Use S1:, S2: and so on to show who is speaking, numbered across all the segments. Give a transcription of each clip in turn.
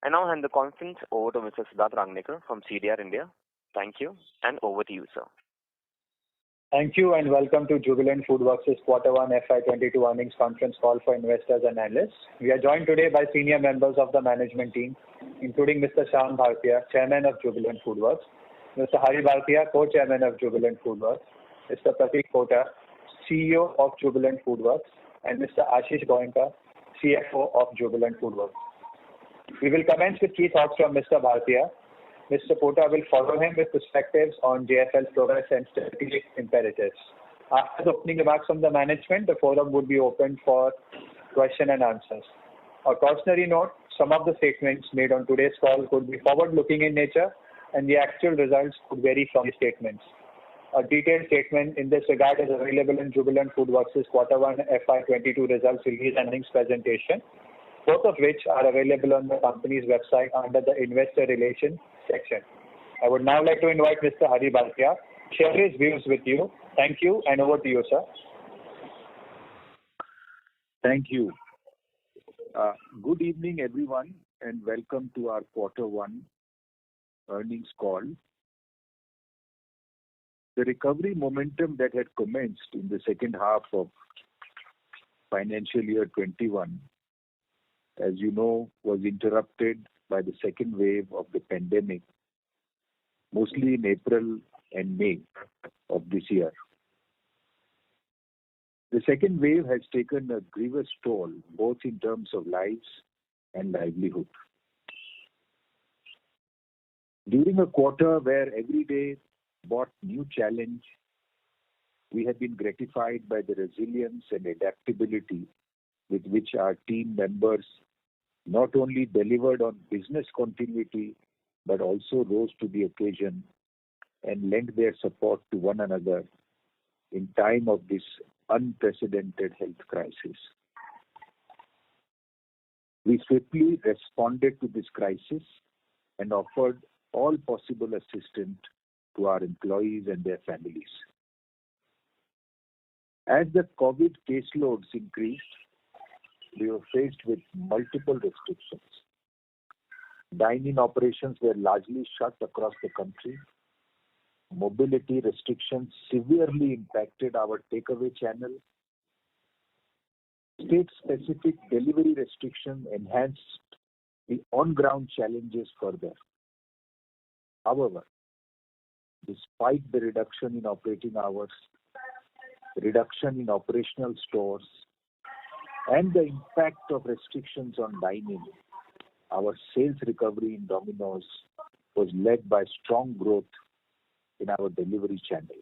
S1: I now hand the conference over to Mr. Siddharth Rangnekar from CDR India. Thank you, and over to you, sir.
S2: Thank you, and welcome to Jubilant Foodworks' Q1FY22 earnings conference call for investors and analysts. We are joined today by senior members of the management team, including Mr. Shyam Bhartia, Chairman of Jubilant Foodworks, Mr. Hari Bhartia, Co-Chairman of Jubilant Foodworks, Mr. Pratik Kota, CEO of Jubilant Foodworks, and Mr. Ashish Goenka, CFO of Jubilant Foodworks. We will commence with key thoughts from Mr. Bhartia. Mr. Kota will follow him with perspectives on JFL's progress and strategic imperatives. After the opening remarks from the management, the forum would be open for question and answers. A cautionary note, some of the statements made on today's call could be forward-looking in nature, and the actual results could vary from the statements. A detailed statement in this regard is available in Jubilant Foodworks' Q1FY22 results release and earnings presentation, both of which are available on the company's website under the Investor Relations section. I would now like to invite Mr. Hari Bhartia to share his views with you. Thank you, and over to you, sir.
S3: Thank you. Good evening, everyone, and welcome to our Q1 earnings call. The recovery momentum that had commenced in the second half of financial year 21, as you know, was interrupted by the second wave of the pandemic, mostly in April and May of this year. The second wave has taken a grievous toll, both in terms of lives and livelihood. During a quarter where every day brought new challenge, we have been gratified by the resilience and adaptability with which our team members not only delivered on business continuity, but also rose to the occasion and lent their support to one another in time of this unprecedented health crisis. We swiftly responded to this crisis and offered all possible assistance to our employees and their families. As the COVID caseloads increased, we were faced with multiple restrictions. Dine-in operations were largely shut across the country. Mobility restrictions severely impacted our takeaway channel. State-specific delivery restriction enhanced the on-ground challenges further. However, despite the reduction in operating hours, reduction in operational stores, and the impact of restrictions on dining, our sales recovery in Domino's was led by strong growth in our delivery channel.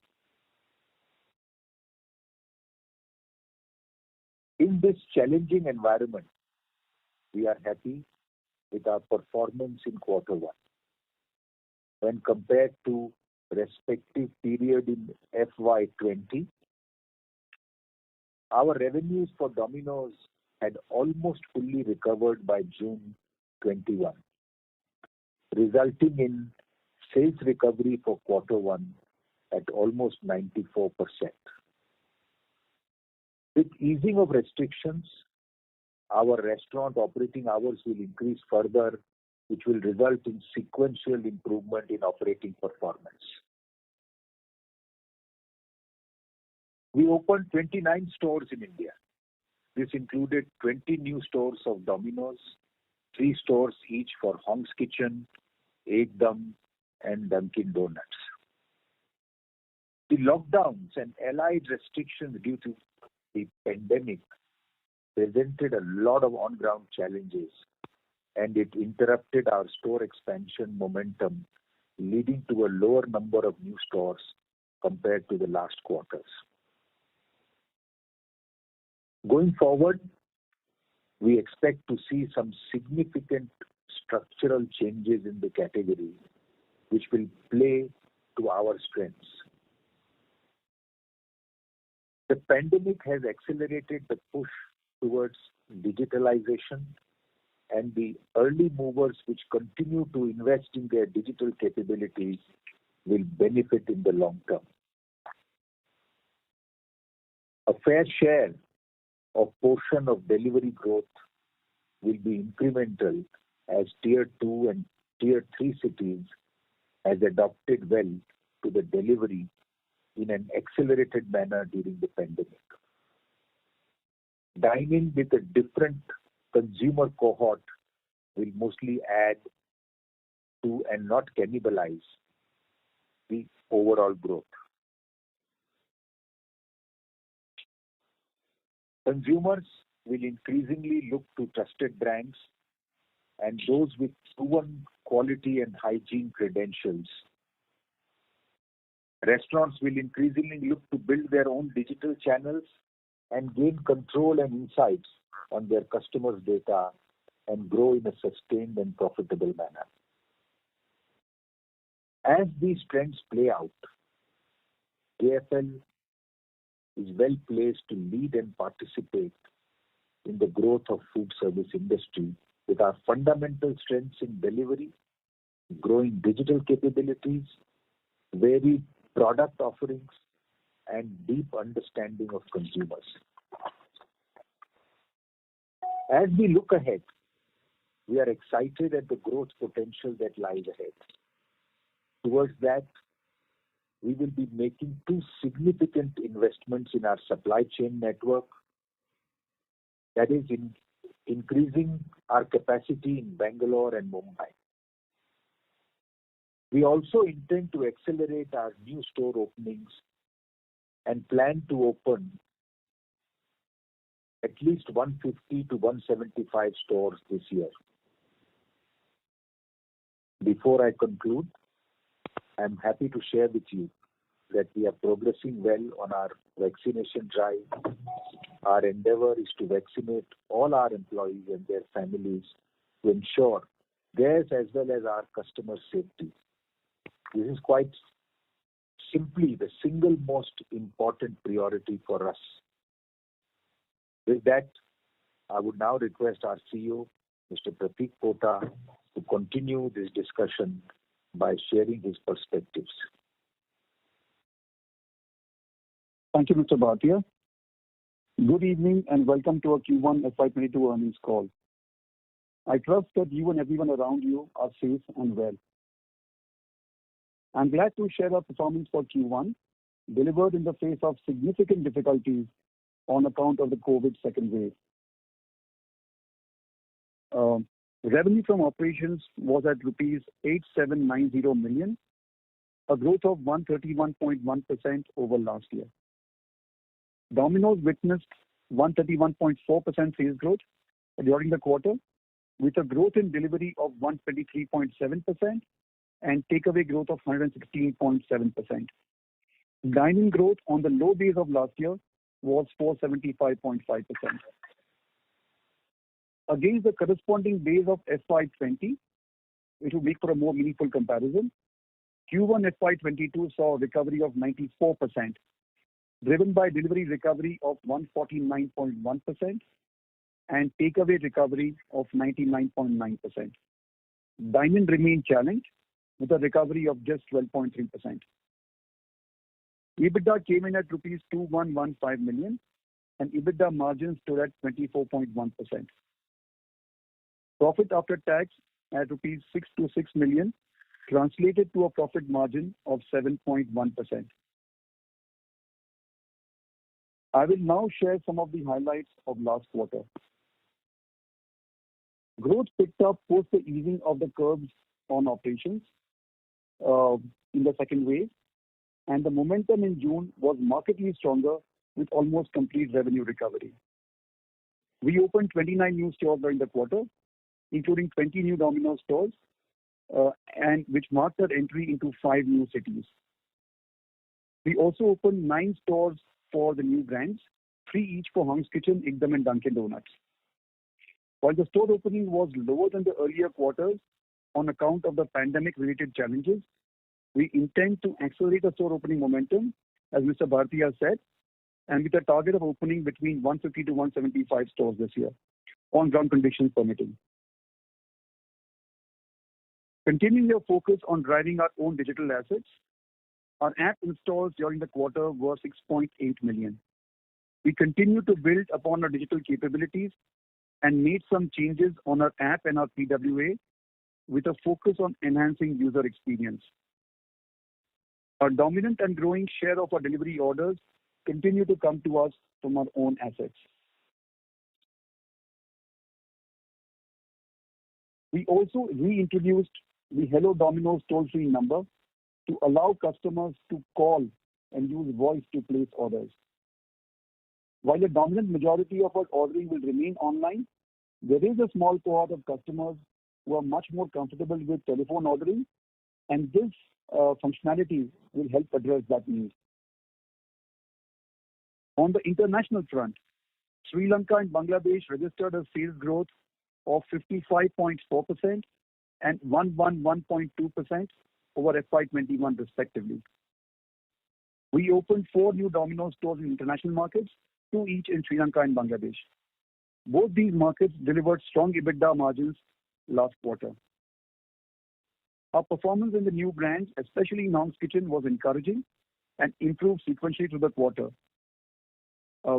S3: In this challenging environment, we are happy with our performance in Q1. When compared to respective period in FY20, our revenues for Domino's had almost fully recovered by June 21, resulting in sales recovery for Q1 at almost 94%. With easing of restrictions, our restaurant operating hours will increase further, which will result in sequential improvement in operating performance. We opened 29 stores in India. This included 20 new stores of Domino's, 3 stores each for Hong's Kitchen, Ekdum, and Dunkin' Donuts. The lockdowns and allied restrictions due to the pandemic presented a lot of on-ground challenges, and it interrupted our store expansion momentum, leading to a lower number of new stores compared to the last quarters. Going forward, we expect to see some significant structural changes in the category, which will play to our strengths. The pandemic has accelerated the push towards digitalization, and the early movers which continue to invest in their digital capabilities will benefit in the long term. A fair share of portion of delivery growth will be incremental as Tier 2 and Tier 3 cities has adopted well to the delivery in an accelerated manner during the pandemic. Dining with a different consumer cohort will mostly add to and not cannibalize the overall growth. Consumers will increasingly look to trusted brands and those with proven quality and hygiene credentials. Restaurants will increasingly look to build their own digital channels and gain control and insights on their customers' data and grow in a sustained and profitable manner. As these trends play out, JFL is well placed to lead and participate in the growth of food service industry with our fundamental strengths in delivery, growing digital capabilities, varied product offerings, and deep understanding of consumers. As we look ahead, we are excited at the growth potential that lies ahead. Towards that, we will be making two significant investments in our supply chain network, that is in increasing our capacity in Bangalore and Mumbai. We also intend to accelerate our new store openings and plan to open at least 150 to 175 stores this year. Before I conclude, I am happy to share with you that we are progressing well on our vaccination drive. Our endeavor is to vaccinate all our employees and their families to ensure theirs as well as our customers' safety. This is quite simply the single most important priority for us. With that, I would now request our CEO, Mr. Pratik Pota, to continue this discussion by sharing his perspectives.
S4: Thank you, Mr. Bhatia. Good evening and welcome to our Q1FY22 earnings call. I trust that you and everyone around you are safe and well. I'm glad to share our performance for Q1, delivered in the face of significant difficulties on account of the COVID second wave. Revenue from operations was at rupees 8790 million, a growth of 131.1% over last year. Domino's witnessed 131.4% sales growth during the quarter, with a growth in delivery of 123.7% and takeaway growth of 116.7%. Dining growth on the low base of last year was 475.5%. Against the corresponding base of FY20, which will make for a more meaningful comparison, Q1 FY22 saw a recovery of 94%, driven by delivery recovery of 149.1% and takeaway recovery of 99.9%. Dine-in remained challenged with a recovery of just 12.3%. EBITDA came in at rupees 2115 million and EBITDA margin stood at 24.1%. Profit after tax at rupees 626 million translated to a profit margin of 7.1%. I will now share some of the highlights of last quarter. Growth picked up post the easing of the curbs on operations in the second wave, and the momentum in June was markedly stronger with almost complete revenue recovery. We opened 29 new stores during the quarter, including 20 new Domino's stores, and which marked our entry into 5 new cities. We also opened 9 stores for the new brands, 3 each for Hong's Kitchen, Ekdum and Dunkin' Donuts. While the store opening was lower than the earlier quarters on account of the pandemic-related challenges, we intend to accelerate the store opening momentum, as Mr. Bhartia said, and with a target of opening between 150 to 175 stores this year, on ground conditions permitting. Continuing our focus on driving our own digital assets, our app installs during the quarter were 6.8 million. We continue to build upon our digital capabilities and made some changes on our app and our PWA with a focus on enhancing user experience. Our dominant and growing share of our delivery orders continue to come to us from our own assets. We also reintroduced the Hello Domino's toll-free number to allow customers to call and use voice to place orders. While a dominant majority of our ordering will remain online, there is a small cohort of customers who are much more comfortable with telephone ordering, and this functionality will help address that need. On the international front, Sri Lanka and Bangladesh registered a sales growth of 55.4% and 111.2% over FY21 respectively. We opened 4 new Domino's stores in international markets, 2 each in Sri Lanka and Bangladesh. Both these markets delivered strong EBITDA margins last quarter. Our performance in the new brands, especially in Hong's Kitchen, was encouraging and improved sequentially through the quarter.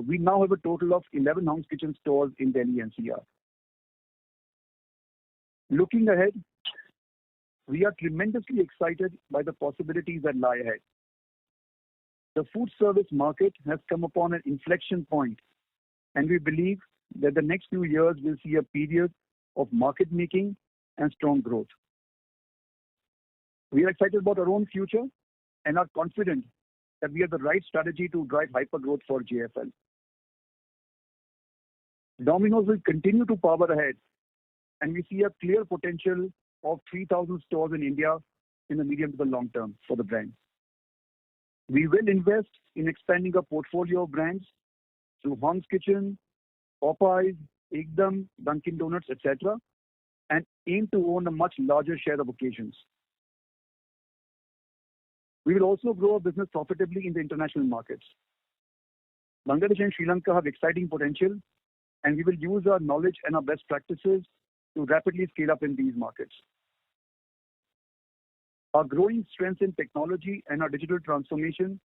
S4: We now have a total of 11 Hong's Kitchen stores in Delhi NCR. Looking ahead, we are tremendously excited by the possibilities that lie ahead. The food service market has come upon an inflection point, and we believe that the next few years will see a period of market making and strong growth. We are excited about our own future and are confident that we have the right strategy to drive hyper growth for JFL. Domino's will continue to power ahead, and we see a clear potential of 3,000 stores in India in the medium to the long term for the brand. We will invest in expanding our portfolio of brands through Hong's Kitchen, Popeyes, Ekdum, Dunkin' Donuts, etc., and aim to own a much larger share of occasions. We will also grow our business profitably in the international markets. Bangladesh and Sri Lanka have exciting potential, and we will use our knowledge and our best practices to rapidly scale up in these markets. Our growing strength in technology and our digital transformation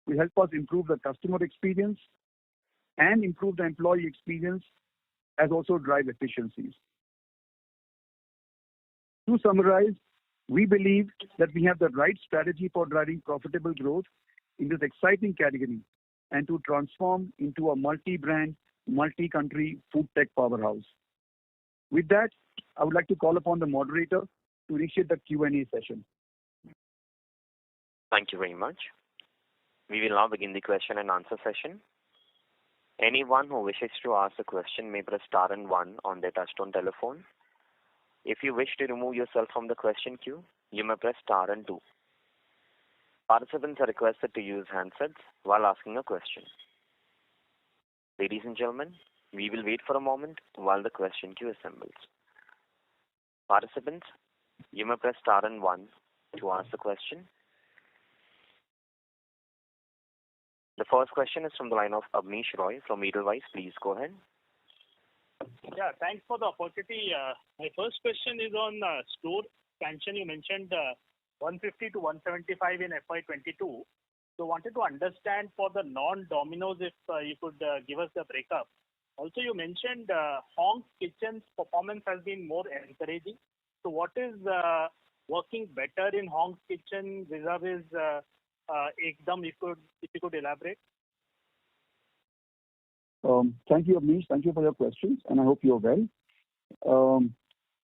S4: will help us improve the customer experience and improve the employee experience, as also drive efficiencies. To summarize, we believe that we have the right strategy for driving profitable growth in this exciting category and to transform into a multi-brand, multi-country food tech powerhouse. With that, I would like to call upon the moderator to initiate the Q&A session.
S1: Thank you very much. We will now begin the question and answer session. Anyone who wishes to ask a question may press star and 1 on their touchtone telephone. If you wish to remove yourself from the question queue, you may press star and 2. Participants are requested to use handsets while asking a question. Ladies and gentlemen, we will wait for a moment while the question queue assembles. Participants, you may press star and 1 to ask the question. The first question is from the line of Abneesh Roy from Edelweiss. Please go ahead.
S5: Yeah, thanks for the opportunity. My first question is on store expansion. You mentioned 150 to 175 in FY22. So wanted to understand for the non-Domino's if you could give us the breakup. Also, you mentioned Hong's Kitchen's performance has been more encouraging. So what is working better in Hong's Kitchen vis-a-vis Ekdum, if you could elaborate?
S4: Thank you, Abneesh. Thank you for your questions, and I hope you're well.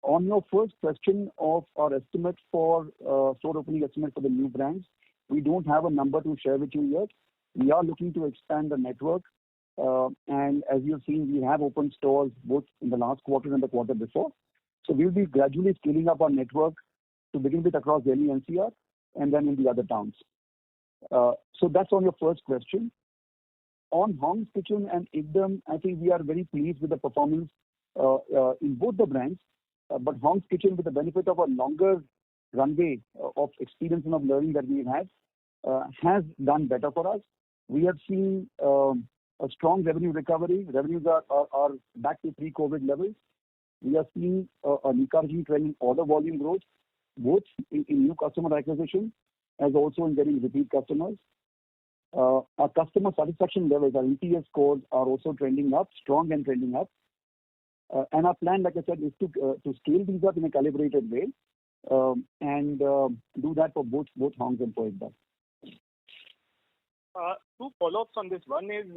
S4: On your first question of our estimate for store opening estimate for the new brands, we don't have a number to share with you yet. We are looking to expand the network, and as you've seen, we have opened stores both in the last quarter and the quarter before. So we'll be gradually scaling up our network to begin with across Delhi NCR and then in the other towns. So that's on your first question. On Hong's Kitchen and Ekdum, I think we are very pleased with the performance in both the brands. But Hong's Kitchen, with the benefit of a longer runway of experience and of learning that we've had, has done better for us. We have seen a strong revenue recovery. Revenues are back to pre-COVID levels. We are seeing an encouraging trend in order volume growth, both in new customer acquisition as also in getting repeat customers. Our customer satisfaction levels, our NPS scores, are also trending up, strong and trending up. And our plan, like I said, is to scale these up in a calibrated way and do that for both Hongs and for Ekdal.
S5: Two follow-ups on this. One is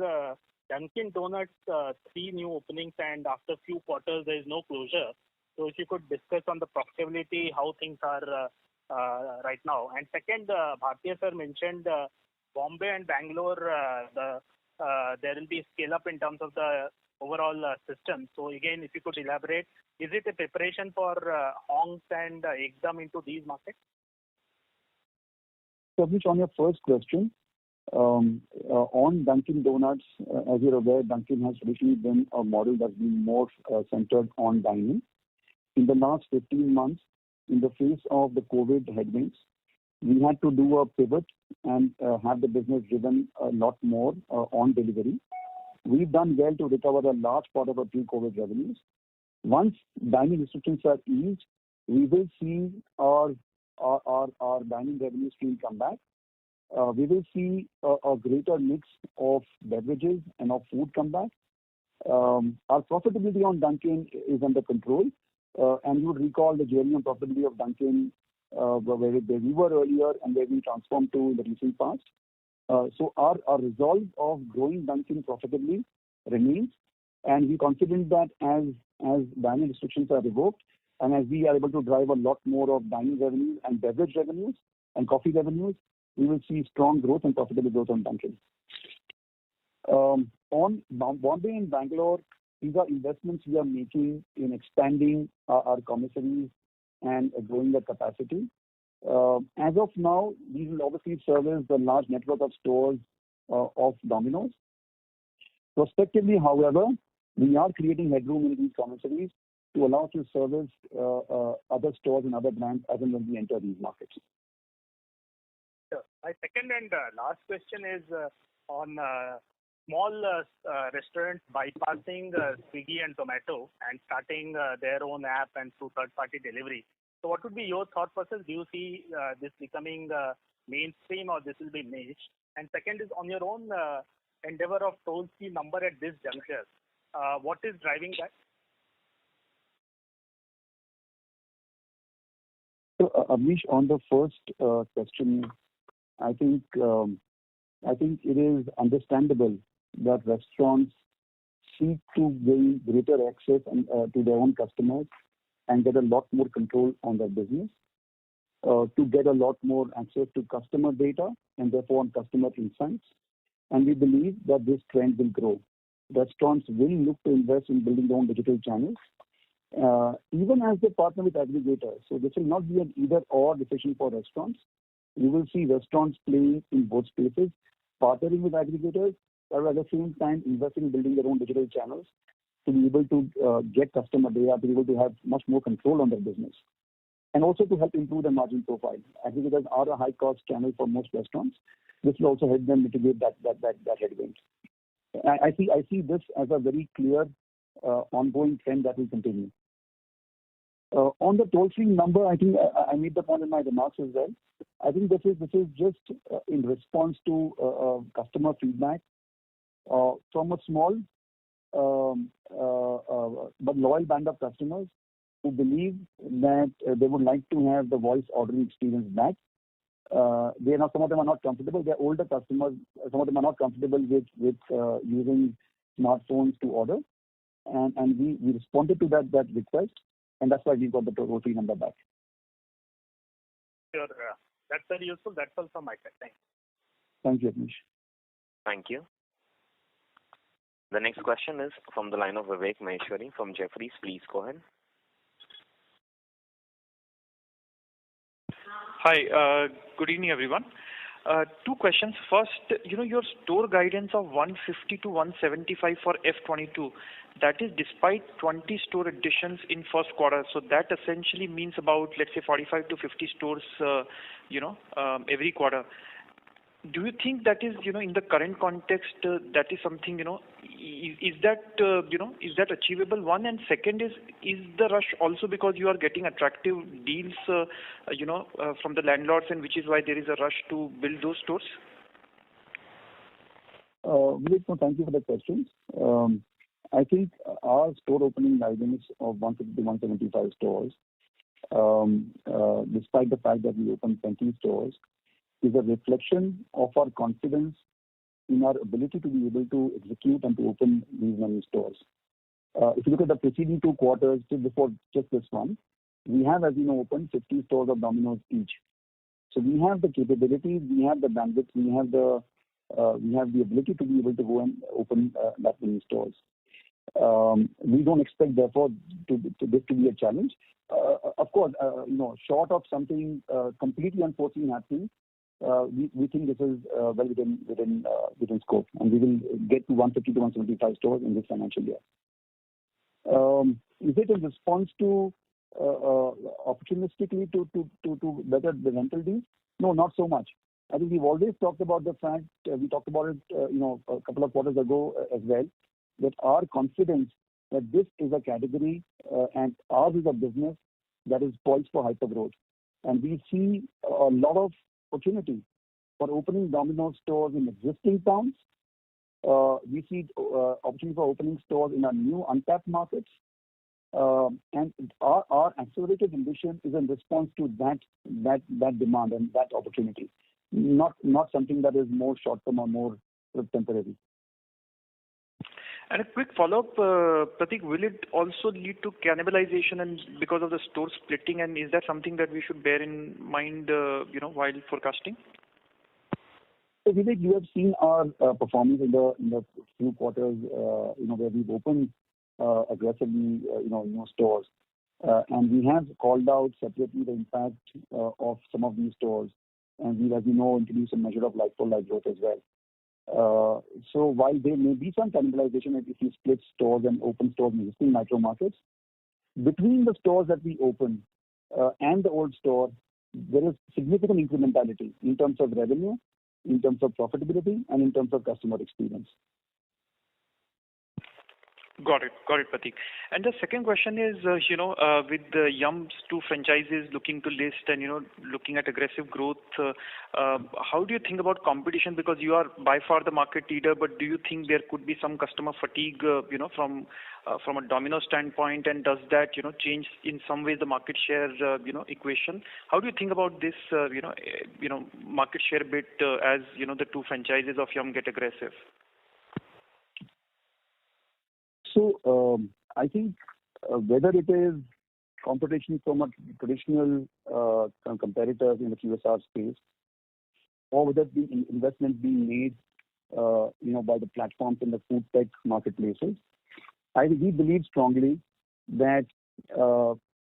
S5: Dunkin' Donuts, 3 new openings, and after a few quarters there is no closure. So if you could discuss on the profitability, how things are right now. And second, Bhartiya sir mentioned Bombay and Bangalore, there will be scale up in terms of the overall system. So again, if you could elaborate, is it a preparation for Hongs and Ekdam into these markets?
S4: So, Abhish, on your first question, on Dunkin' Donuts, as you're aware, Dunkin' has traditionally been a model that's been more centered on dining. In the last 15 months, in the face of the COVID headwinds, we had to do a pivot and have the business driven a lot more on delivery. We've done well to recover a large part of our pre-COVID revenues. Once dining restrictions are eased, we will see our dining revenue stream come back. We will see a greater mix of beverages and of food come back. Our profitability on Dunkin' is under control. And you would recall the journey on profitability of Dunkin', where we were earlier and where we transformed to in the recent past. So our resolve of growing Dunkin' profitably remains, and we're confident that as dining restrictions are revoked and as we are able to drive a lot more of dining revenues and beverage revenues and coffee revenues, we will see strong growth and profitable growth on Dunkin'. On Bombay and Bangalore, these are investments we are making in expanding our commissaries and growing the capacity. As of now, these will obviously service the large network of stores of Domino's. Prospectively, however, we are creating headroom in these commissaries to allow us to service other stores and other brands as and when we enter these markets.
S5: Sure. My second and last question is on small restaurants bypassing Swiggy and Zomato and starting their own app and through third-party delivery. So what would be your thought process? Do you see this becoming mainstream or this will be niche? And second is on your own endeavor of toll-free number at this juncture. What is driving that?
S4: So, Abhish, on the first question, I think it is understandable that restaurants seek to gain greater access to their own customers and get a lot more control on their business, to get a lot more access to customer data and therefore on customer insights. And we believe that this trend will grow. Restaurants will look to invest in building their own digital channels, even as they partner with aggregators. So this will not be an either-or decision for restaurants. You will see restaurants playing in both spaces, partnering with aggregators, or at the same time investing in building their own digital channels to be able to get customer data, to be able to have much more control on their business, and also to help improve their margin profile. Aggregators are a high-cost channel for most restaurants. This will also help them mitigate that headwind. I see this as a very clear ongoing trend that will continue. On the toll-free number, I think I made the point in my remarks as well. I think this is just in response to customer feedback from a small but loyal band of customers who believe that they would like to have the voice ordering experience back. Some of them are not comfortable. They're older customers. Some of them are not comfortable with using smartphones to order, and we responded to that request, and that's why we got the toll-free number back.
S5: Sure, that's very useful. That's all from my side. Thanks.
S4: Thank you, Abhish.
S1: Thank you. The next question is from the line of Vivek Maheshwari from Jefferies. Please go ahead.
S6: Hi, good evening, everyone. Two questions. First, your store guidance of 150 to 175 for F22, that is despite 20 store additions in first quarter. So that essentially means about, let's say, 45 to 50 stores, every quarter. Do you think that is, in the current context, that is something, is that achievable? One, and second is the rush also because you are getting attractive deals, from the landlords, and which is why there is a rush to build those stores?
S4: Vivek, thank you for the questions. I think our store opening guidance of 150 to 175 stores, despite the fact that we opened 20 stores, is a reflection of our confidence in our ability to be able to execute and to open these many stores. If you look at the preceding 2 quarters, just before just this one, we have, as you know, opened 50 stores of Domino's each. So we have the capability, we have the bandwidth, we have the ability to be able to go and open that many stores. We don't expect, therefore, this to be a challenge. Of course, short of something completely unforeseen happening, we think this is well within scope, and we will get to 150 to 175 stores in this financial year. Is it in response to opportunistically to better the rental deals? No, not so much. I think we've always talked about the fact, we talked about it a couple of quarters ago as well, that our confidence that this is a category and ours is a business that is poised for hyper growth. And we see a lot of opportunity for opening Domino's stores in existing towns. We see opportunity for opening stores in our new untapped markets. And our accelerated ambition is in response to that demand and that opportunity, not something that is more short-term or more temporary.
S6: And a quick follow-up, Pratik, will it also lead to cannibalization and because of the store splitting, and is that something that we should bear in mind, while forecasting?
S4: So Vivek, you have seen our performance in the few quarters, where we've opened aggressively, new stores, and we have called out separately the impact of some of these stores, and we, as you know, introduced a measure of like-for-like growth as well. So while there may be some cannibalization if you split stores and open stores in existing micro markets, between the stores that we open and the old store, there is significant incrementality in terms of revenue, in terms of profitability, and in terms of customer experience.
S6: Got it, Pratik. And the second question is, with the Yum's 2 franchises looking to list and, looking at aggressive growth, how do you think about competition? Because you are by far the market leader, but do you think there could be some customer fatigue, from a Domino standpoint, and does that, change in some way the market share, equation? How do you think about this, market share bit as, the 2 franchises of Yum get aggressive?
S4: So I think whether it is competition from a traditional competitors in the QSR space, or whether it be investment being made, by the platforms in the food tech marketplaces, we believe strongly that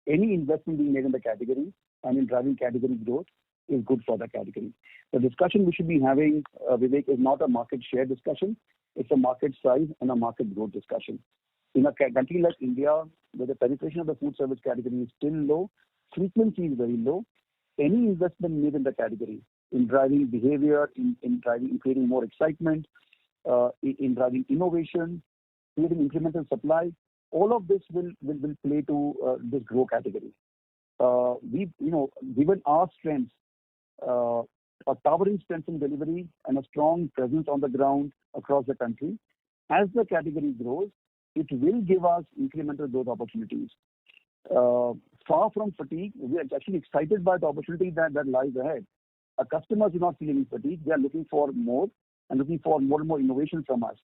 S4: any investment being made in the category and in driving category growth is good for the category. The discussion we should be having, Vivek, is not a market share discussion. It's a market size and a market growth discussion. In a country like India, where the penetration of the food service category is still low, frequency is very low, any investment made in the category in driving behavior, in creating more excitement, in driving innovation, creating incremental supply, all of this will play to this grow category. Given our strengths, a towering strength in delivery and a strong presence on the ground across the country, as the category grows, it will give us incremental growth opportunities. Far from fatigue, we are actually excited by the opportunity that lies ahead. Our customers do not feel any fatigue. They are looking for more and looking for more and more innovation from us.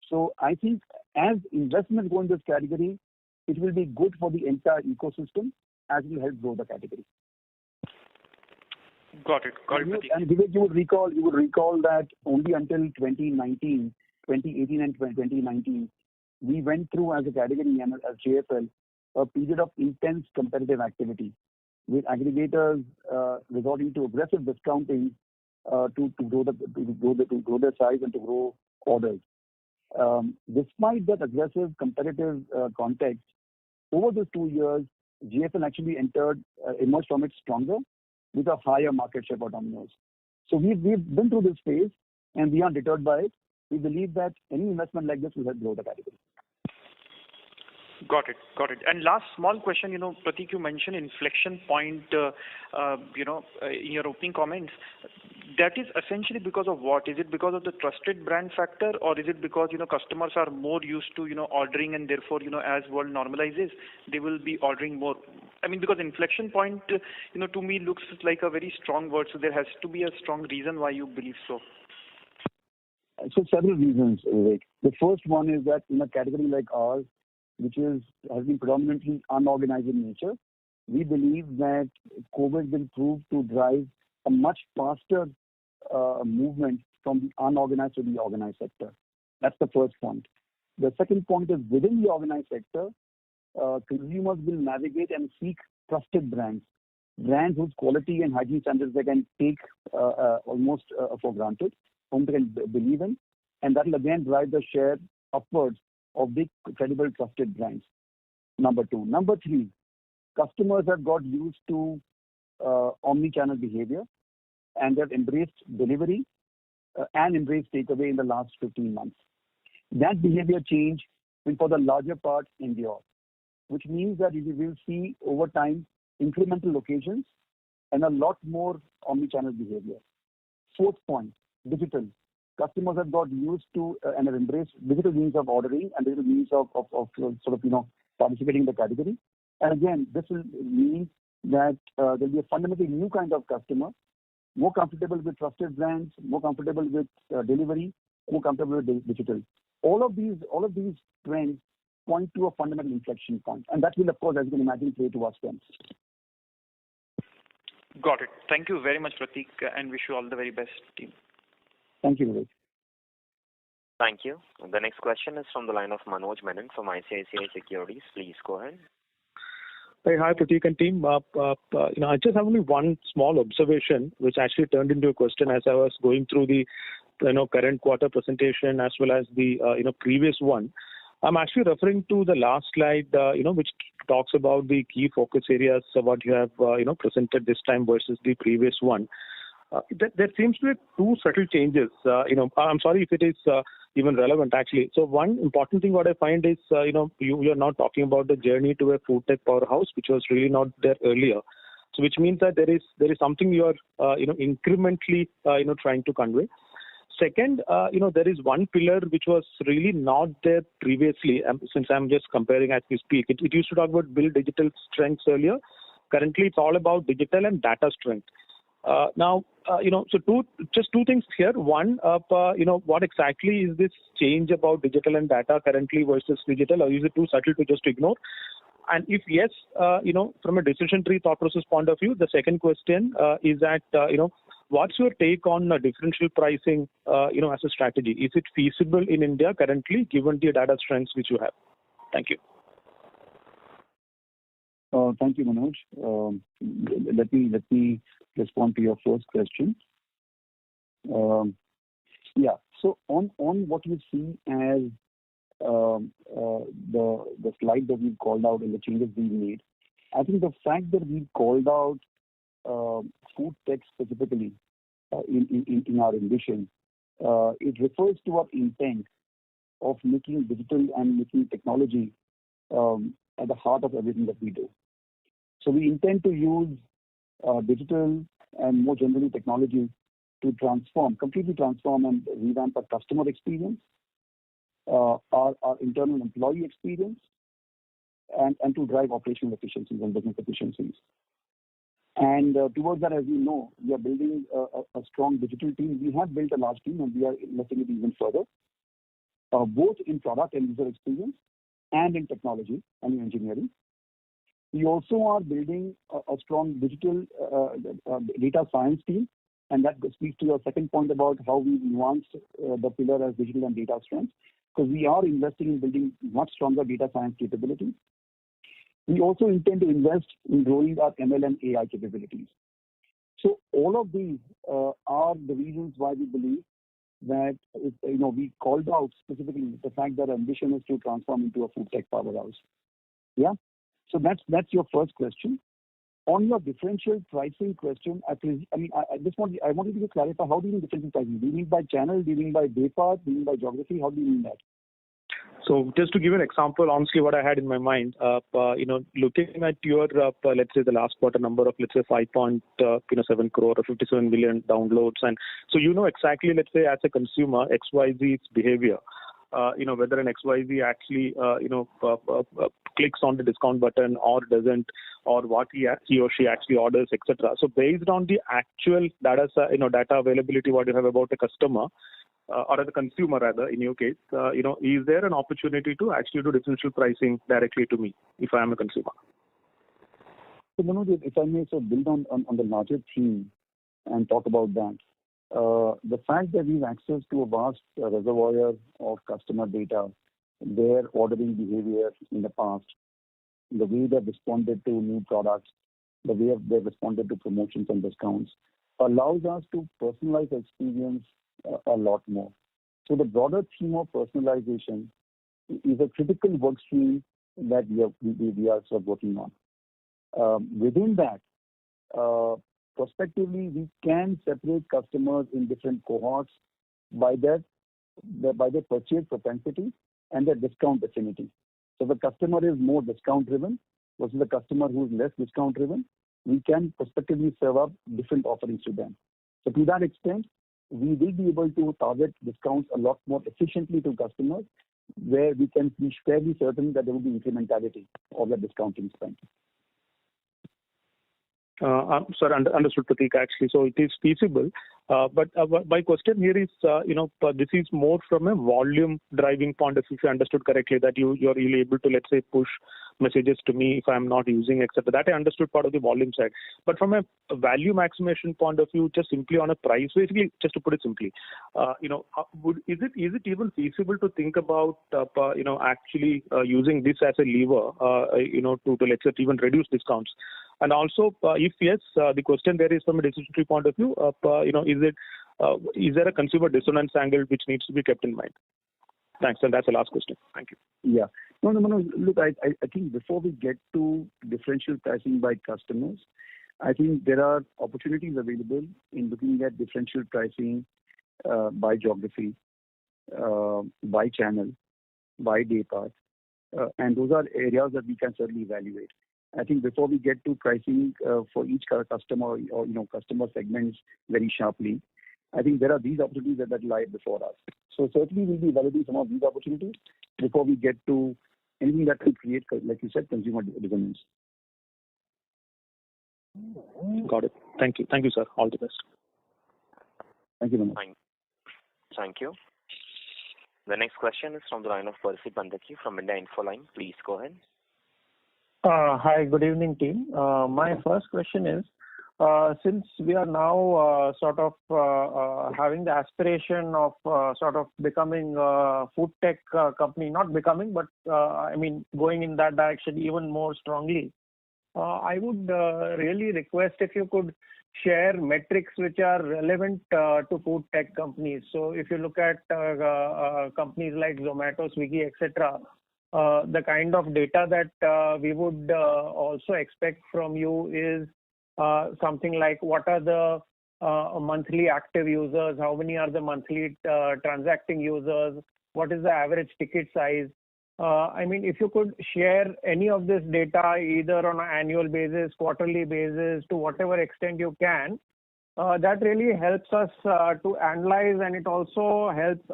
S4: So I think as investment go in this category, it will be good for the entire ecosystem as it will help grow the category.
S6: Got it.
S4: And Vivek, you would recall that only until 2018 and 2019, we went through as a category and as JFL a period of intense competitive activity, with aggregators resorting to aggressive discounting to grow their size and to grow orders. Despite that aggressive competitive context, over those 2 years, JFL actually emerged from it stronger with a higher market share for Domino's. So we've been through this phase and we aren't deterred by it. We believe that any investment like this will help grow the category.
S6: Got it. And last small question, Pratik, you mentioned inflection point, in your opening comments. that is essentially because of what? Is it because of the trusted brand factor, or is it because, customers are more used to, ordering, and therefore, as world normalizes, they will be ordering more? I mean, because inflection point, to me looks like a very strong word, so there has to be a strong reason why you believe so.
S4: So several reasons, Vivek. The first one is that in a category like ours, which has been predominantly unorganized in nature, we believe that COVID will prove to drive a much faster movement from the unorganized to the organized sector. That's the first point. The second point is within the organized sector, consumers will navigate and seek trusted brands whose quality and hygiene standards they can take almost for granted, whom they can believe in, and that will again drive the share upwards of big, credible, trusted brands. Number two. Number three, customers have got used to omni-channel behavior, and they've embraced delivery and embraced takeaway in the last 15 months. That behavior change will for the larger part endure, which means that we will see over time incremental occasions and a lot more omni-channel behavior. Fourth point, digital. Customers have got used to and have embraced digital means of ordering and digital means of participating in the category. And again, this will mean that there will be a fundamentally new kind of customer, more comfortable with trusted brands, more comfortable with delivery, more comfortable with digital. All of these trends point to a fundamental inflection point, and that will, of course, as you can imagine, play to our strengths.
S6: Got it. Thank you very much, Prateek, and wish you all the very best, team.
S4: Thank you, Vivek.
S1: Thank you. The next question is from the line of Manoj Menon from ICICI Securities. Please go ahead.
S7: Hey, hi, Prateek and team. I just have only one small observation, which actually turned into a question as I was going through the, current quarter presentation as well as the, previous one. I'm actually referring to the last slide, which talks about the key focus areas of what you have, presented this time versus the previous one. There seems to be two subtle changes. I'm sorry if it is even relevant, actually. So one important thing what I find is, you are not talking about the journey to a food tech powerhouse, which was really not there earlier. So which means that there is something you are, incrementally, trying to convey. Second, there is one pillar which was really not there previously. Since I'm just comparing as we speak, it used to talk about build digital strengths earlier. Currently, it's all about digital and data strength. Now, so two things here. One, what exactly is this change about digital and data currently versus digital, or is it too subtle to just ignore? And if yes, from a decision tree thought process point of view, the second question is that, what's your take on differential pricing, as a strategy? Is it feasible in India currently, given the data strengths which you have? Thank you.
S4: Thank you, Manoj. Let me respond to your first question. So on what you see as the slide that we called out and the changes we made, I think the fact that we called out food tech specifically in our ambition, it refers to our intent of making digital and making technology at the heart of everything that we do. So we intend to use digital and more generally technology to completely transform and revamp our customer experience, our internal employee experience, and to drive operational efficiencies and business efficiencies. And towards that, as you know, we are building a strong digital team. We have built a large team, and we are investing it even further, both in product and user experience and in technology and in engineering. We also are building a strong digital data science team, and that speaks to your second point about how we nuanced the pillar as digital and data strengths, because we are investing in building much stronger data science capabilities. We also intend to invest in growing our ML and AI capabilities. So all of these are the reasons why we believe that we called out specifically the fact that our ambition is to transform into a food tech powerhouse. Yeah. So that's your first question. On your differential pricing question, I wanted you to clarify, how do you mean differential pricing? Do you mean by channel? Do you mean by day part? Do you mean by geography? How do you mean that?
S7: So just to give an example, honestly, what I had in my mind, looking at your, let's say the last quarter number of, let's say 5.7 crore or 57 million downloads. And so exactly, let's say as a consumer, XYZ's behavior. Whether an XYZ actually, clicks on the discount button or doesn't, or what he or she actually orders, etc. So based on the actual data availability, what you have about a customer, or the consumer rather, in your case, is there an opportunity to actually do differential pricing directly to me if I am a consumer?
S4: So Manoj, if I may build on the larger theme and talk about that. The fact that we have access to a vast reservoir of customer data, their ordering behavior in the past, the way they've responded to new products, the way they've responded to promotions and discounts, allows us to personalize the experience a lot more. So the broader theme of personalization is a critical work stream that we are sort of working on. Within that, prospectively, we can separate customers in different cohorts by their purchase propensity and their discount affinity. So the customer is more discount driven versus the customer who is less discount driven, we can prospectively serve up different offerings to them. So to that extent, we will be able to target discounts a lot more efficiently to customers, where we can be fairly certain that there will be incrementality of the discounting spend.
S7: Sir, understood, Prateek, actually. So it is feasible. But my question here is, this is more from a volume driving point of view, if I understood correctly, that you're really able to, let's say, push messages to me if I'm not using, etc. That I understood part of the volume side. But from a value maximization point of view, just simply on a price, basically, just to put it simply, is it even feasible to think about, actually using this as a lever, to let's say even reduce discounts? And also, if yes, the question there is from a decision tree point of view, is there a consumer dissonance angle which needs to be kept in mind? Thanks, and that's the last question. Thank you.
S4: Yeah. No. Look, I think before we get to differential pricing by customers, I think there are opportunities available in looking at differential pricing by geography, by channel, by day part, and those are areas that we can certainly evaluate. I think before we get to pricing for each customer or customer segments very sharply, I think there are these opportunities that lie before us. So certainly we'll be evaluating some of these opportunities before we get to anything that will create, like you said, consumer dissonance.
S7: Got it. Thank you. Thank you, sir. All the best.
S4: Thank you, Manoj.
S1: Thank you. The next question is from the line of Percy Pandaki from India Infoline. Please go ahead.
S8: Hi, good evening, team. My first question is, since we are now having the aspiration of becoming a food tech company, not becoming, but going in that direction even more strongly, I would really request if you could share metrics which are relevant to food tech companies. So if you look at companies like Zomato, Swiggy, etc., the kind of data that we would also expect from you is something like what are the monthly active users, how many are the monthly transacting users, what is the average ticket size. If you could share any of this data either on an annual basis, quarterly basis, to whatever extent you can, that really helps us to analyze, and it also helps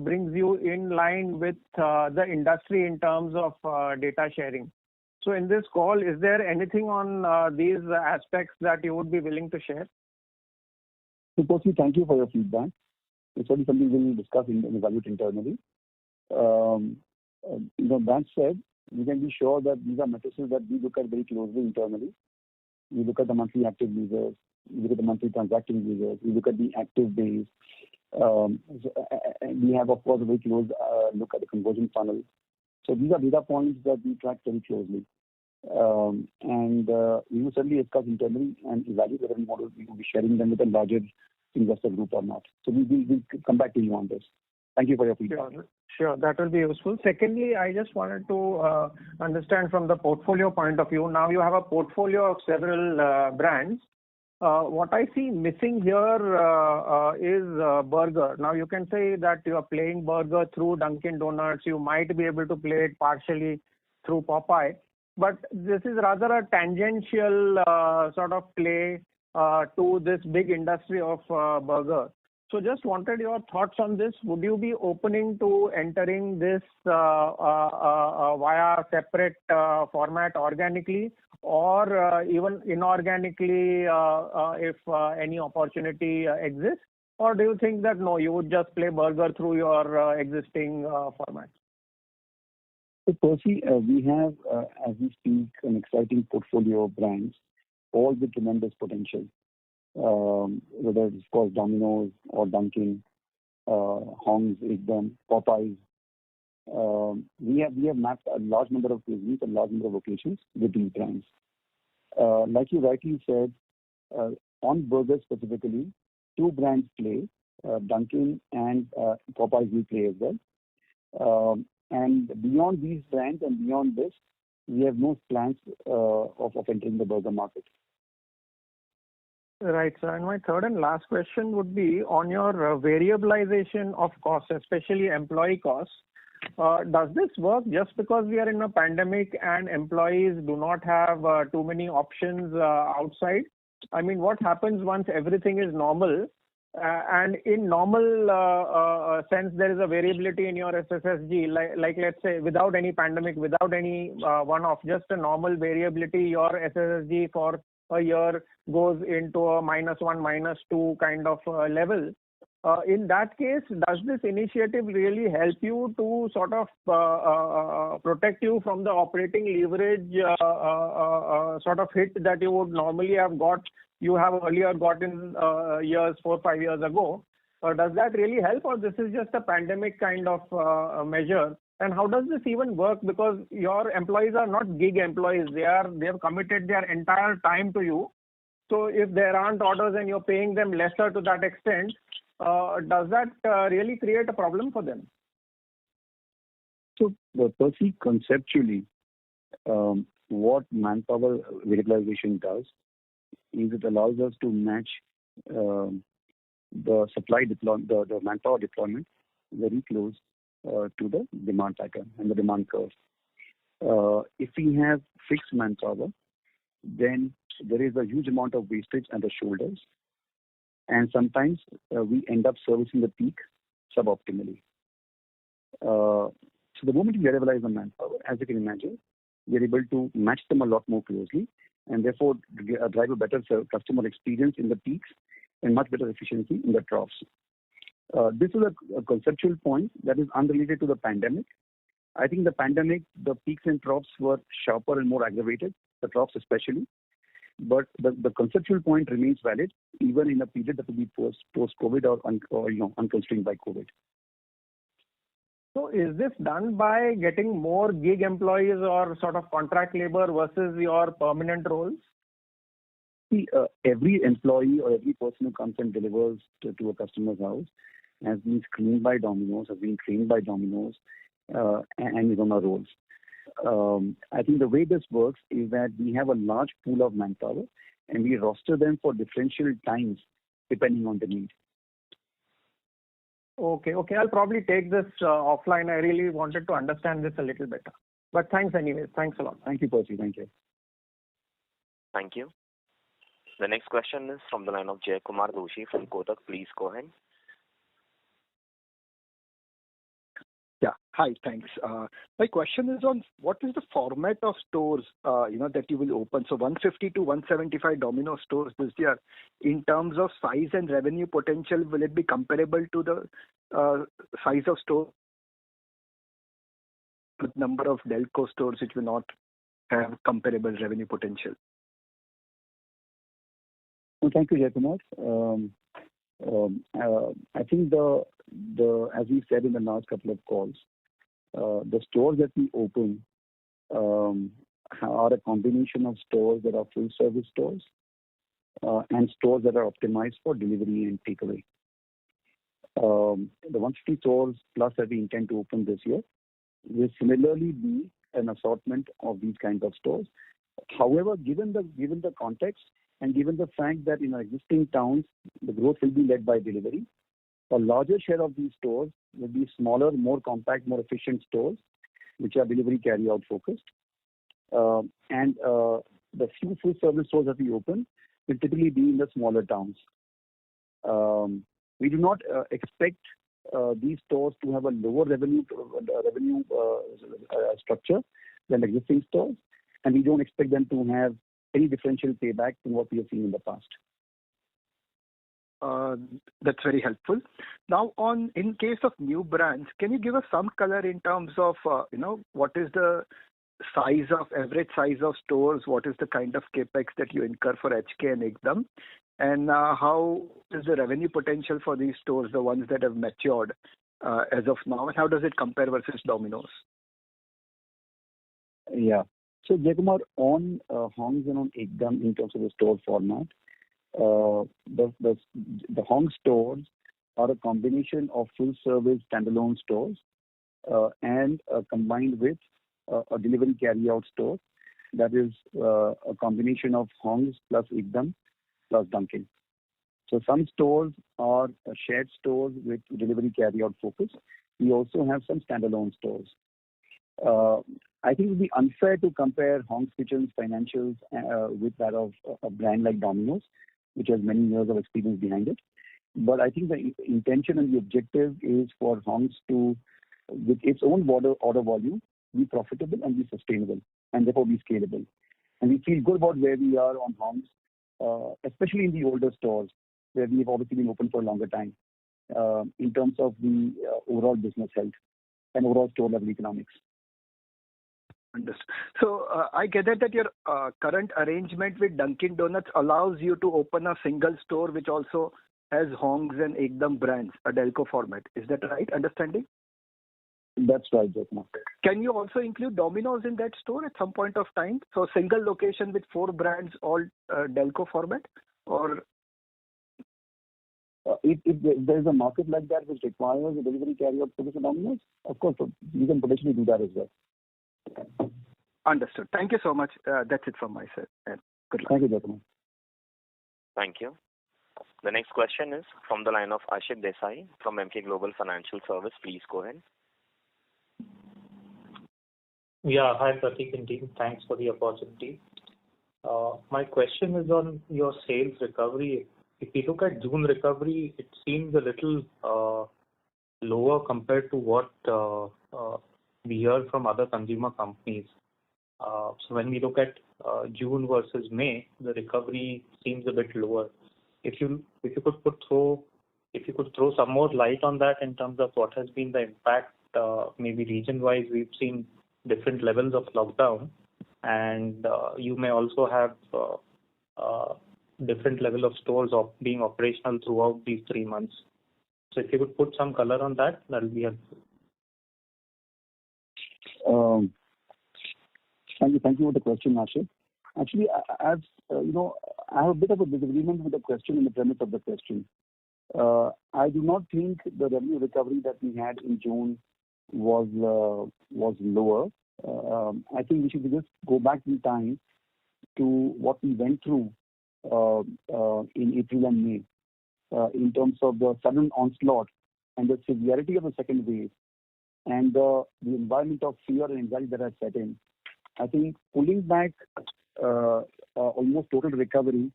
S8: brings you in line with the industry in terms of data sharing. So in this call, is there anything on these aspects that you would be willing to share?
S4: So, Percy, thank you for your feedback. It's certainly something we will discuss and evaluate internally. That said, we can be sure that these are metrics that we look at very closely internally. We look at the monthly active users, we look at the monthly transacting users, we look at the active days. We have, of course, a very close look at the conversion funnel. So these are data points that we track very closely. And we will certainly discuss internally and evaluate whether we will be sharing them with a larger investor group or not. So we will come back to you on this. Thank you for your feedback.
S8: Sure, that will be useful. Secondly, I just wanted to understand from the portfolio point of view. Now you have a portfolio of several brands. what I see missing here is burger. Now you can say that you are playing burger through Dunkin' Donuts. You might be able to play it partially through Popeye, but this is rather a tangential sort of play to this big industry of burger. So just wanted your thoughts on this. Would you be opening to entering this via separate format organically, or even inorganically if any opportunity exists? Or do you think that no, you would just play burger through your existing format?
S4: So Percy, we have, as we speak, an exciting portfolio of brands, all with tremendous potential. Whether it's called Domino's or Dunkin', Hong's, Ekdom, Popeyes. We have mapped a large number of cuisines and large number of locations with these brands. Like you rightly said, on burgers specifically, two brands play, Dunkin' and Popeyes will play as well. And beyond these brands and beyond this, we have no plans of entering the burger market.
S8: Right, sir. And my third and last question would be on your variabilization of costs, especially employee costs. Does this work just because we are in a pandemic and employees do not have too many options outside? I mean, what happens once everything is normal? And in normal sense, there is a variability in your SSSG, like let's say without any pandemic, without any one-off, just a normal variability, your SSSG for a year goes into a -1, -2 kind of level. In that case, does this initiative really help you to sort of protect you from the operating leverage sort of hit that you would normally have earlier got in years, 4-5 years ago? Does that really help, or this is just a pandemic kind of measure? And how does this even work? Because your employees are not gig employees. They have committed their entire time to you. So if there aren't orders and you're paying them lesser to that extent, does that really create a problem for them?
S4: So, Percy, conceptually, what manpower variabilization does is it allows us to match the manpower deployment very close to the demand pattern and the demand curve. If we have fixed manpower, then there is a huge amount of wastage at the shoulders, and sometimes we end up servicing the peak suboptimally. So the moment we variabilize the manpower, as you can imagine, we are able to match them a lot more closely, and therefore drive a better customer experience in the peaks and much better efficiency in the troughs. This is a conceptual point that is unrelated to the pandemic. I think the pandemic, the peaks and troughs were sharper and more aggravated, the troughs especially. But the conceptual point remains valid even in a period that will be post-COVID or unconstrained by COVID.
S8: So is this done by getting more gig employees or sort of contract labor versus your permanent roles?
S4: See, every employee or every person who comes and delivers to a customer's house has been screened by Domino's, has been trained by Domino's, and is on our roles. I think the way this works is that we have a large pool of manpower and we roster them for differential times depending on the need.
S8: Okay. I'll probably take this offline. I really wanted to understand this a little better. But thanks anyways. Thanks a lot.
S4: Thank you, Percy. Thank you.
S1: Thank you. The next question is from the line of Jay Kumar Doshi from Kotak. Please go ahead.
S9: Yeah. Hi, thanks. My question is on what is the format of stores, that you will open. So 150 to 175 Domino's stores this year. In terms of size and revenue potential, will it be comparable to the size of store with number of Delco stores which will not have comparable revenue potential?
S4: Well, thank you, Jaykumar. I think as we said in the last couple of calls, the stores that we open are a combination of stores that are full service stores and stores that are optimized for delivery and takeaway. The 150 stores plus that we intend to open this year will similarly be an assortment of these kinds of stores. However, given the context, And given the fact that in our existing towns, the growth will be led by delivery, a larger share of these stores will be smaller, more compact, more efficient stores, which are delivery carry-out focused. And the few food service stores that we open will typically be in the smaller towns. We do not expect these stores to have a lower revenue structure than existing stores, and we don't expect them to have any differential payback from what we have seen in the past.
S9: That's very helpful. Now, in case of new brands, can you give us some color in terms of what is the average size of stores? What is the kind of capex that you incur for HK and Ekdam? And how is the revenue potential for these stores, the ones that have matured as of now, and how does it compare versus Domino's?
S4: Yeah. So, Jaykumar, on Hongs and on Ekdam in terms of the store format, the Hong stores are a combination of full-service standalone stores and combined with a delivery carry-out store that is a combination of Hongs plus Ekdam plus Dunkin'. So some stores are shared stores with delivery carry-out focus. We also have some standalone stores. I think it would be unfair to compare Hong's Kitchen's financials with that of a brand like Domino's, which has many years of experience behind it. But I think the intention and the objective is for Hong's to, with its own order volume, be profitable and be sustainable, and therefore be scalable. And we feel good about where we are on Hong's, especially in the older stores, where we've obviously been open for a longer time, in terms of the overall business health and overall store level economics.
S9: Understood. So I get that your current arrangement with Dunkin' Donuts allows you to open a single store which also has Hong's and Ekdam brands, a Delco format. Is that right understanding?
S4: That's right, Jaykumar.
S9: Can you also include Domino's in that store at some point of time? So single location with 4 brands, all Delco format, or?
S4: If there's a market like that which requires a delivery carry-out service of Domino's, of course, you can potentially do that as well.
S9: Understood. Thank you so much. That's it from my side. And good luck.
S4: Thank you, Jaykumar.
S1: Thank you. The next question is from the line of Ashit Desai from Emkay Global Financial Service. Please go ahead.
S10: Yeah, hi Pratik and team. Thanks for the opportunity. My question is on your sales recovery. If you look at June recovery, it seems a little lower compared to what we hear from other consumer companies. So when we look at June versus May, the recovery seems a bit lower. If you could throw some more light on that in terms of what has been the impact, maybe region-wise, we've seen different levels of lockdown, and you may also have different level of stores being operational throughout these 3 months. So if you could put some color on that, that will be helpful.
S4: Thank you for the question, Ashit. Actually, I have a bit of a disagreement with the question and the premise of the question. I do not think the revenue recovery that we had in June was lower. I think we should just go back in time to what we went through in April and May in terms of the sudden onslaught and the severity of the second wave and the environment of fear and anxiety that had set in. I think pulling back almost total recovery,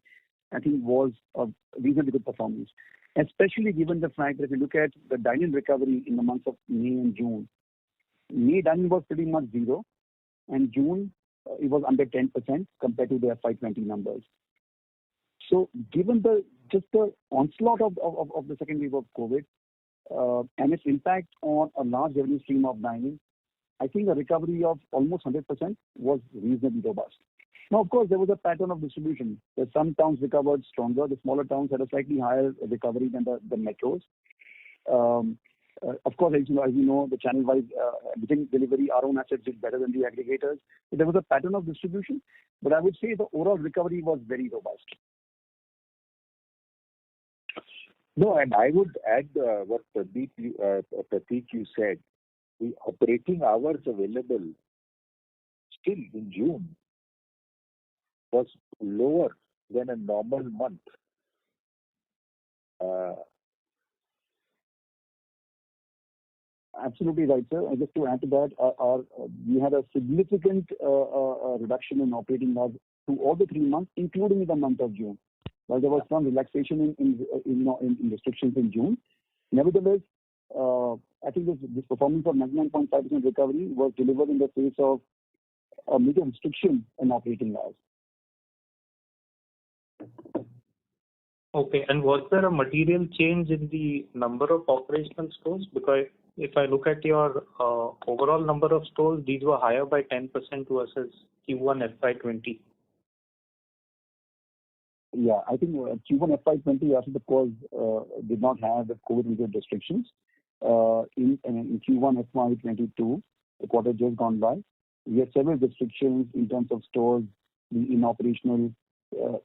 S4: I think was a reasonably good performance, especially given the fact that if you look at the dine-in recovery in the months of May and June, May dine-in was pretty much zero, and June it was under 10% compared to the FY20 numbers. So given the onslaught of the second wave of COVID and its impact on a large revenue stream of dining, I think a recovery of almost 100% was reasonably robust. Now, of course, there was a pattern of distribution. Some towns recovered stronger. The smaller towns had a slightly higher recovery than the metros. Of course, as you know, the channel-wise within delivery, our own assets did better than the aggregators. So there was a pattern of distribution, but I would say the overall recovery was very robust.
S3: No, and I would add what Pratik you said. The operating hours available still in June was lower than a normal month.
S4: Absolutely right, sir. And just to add to that, we had a significant reduction in operating hours to all the 3 months, including the month of June. While there was some relaxation in restrictions in June, nevertheless, I think this performance of 99.5% recovery was delivered in the face of a major restriction in operating hours.
S10: Okay. And was there a material change in the number of operational stores? Because if I look at your overall number of stores, these were higher by 10% versus Q1FY20.
S4: Yeah, I think Q1FY20 after the course did not have the COVID-related restrictions. In Q1FY22, the quarter just gone by, we had several restrictions in terms of stores in operational,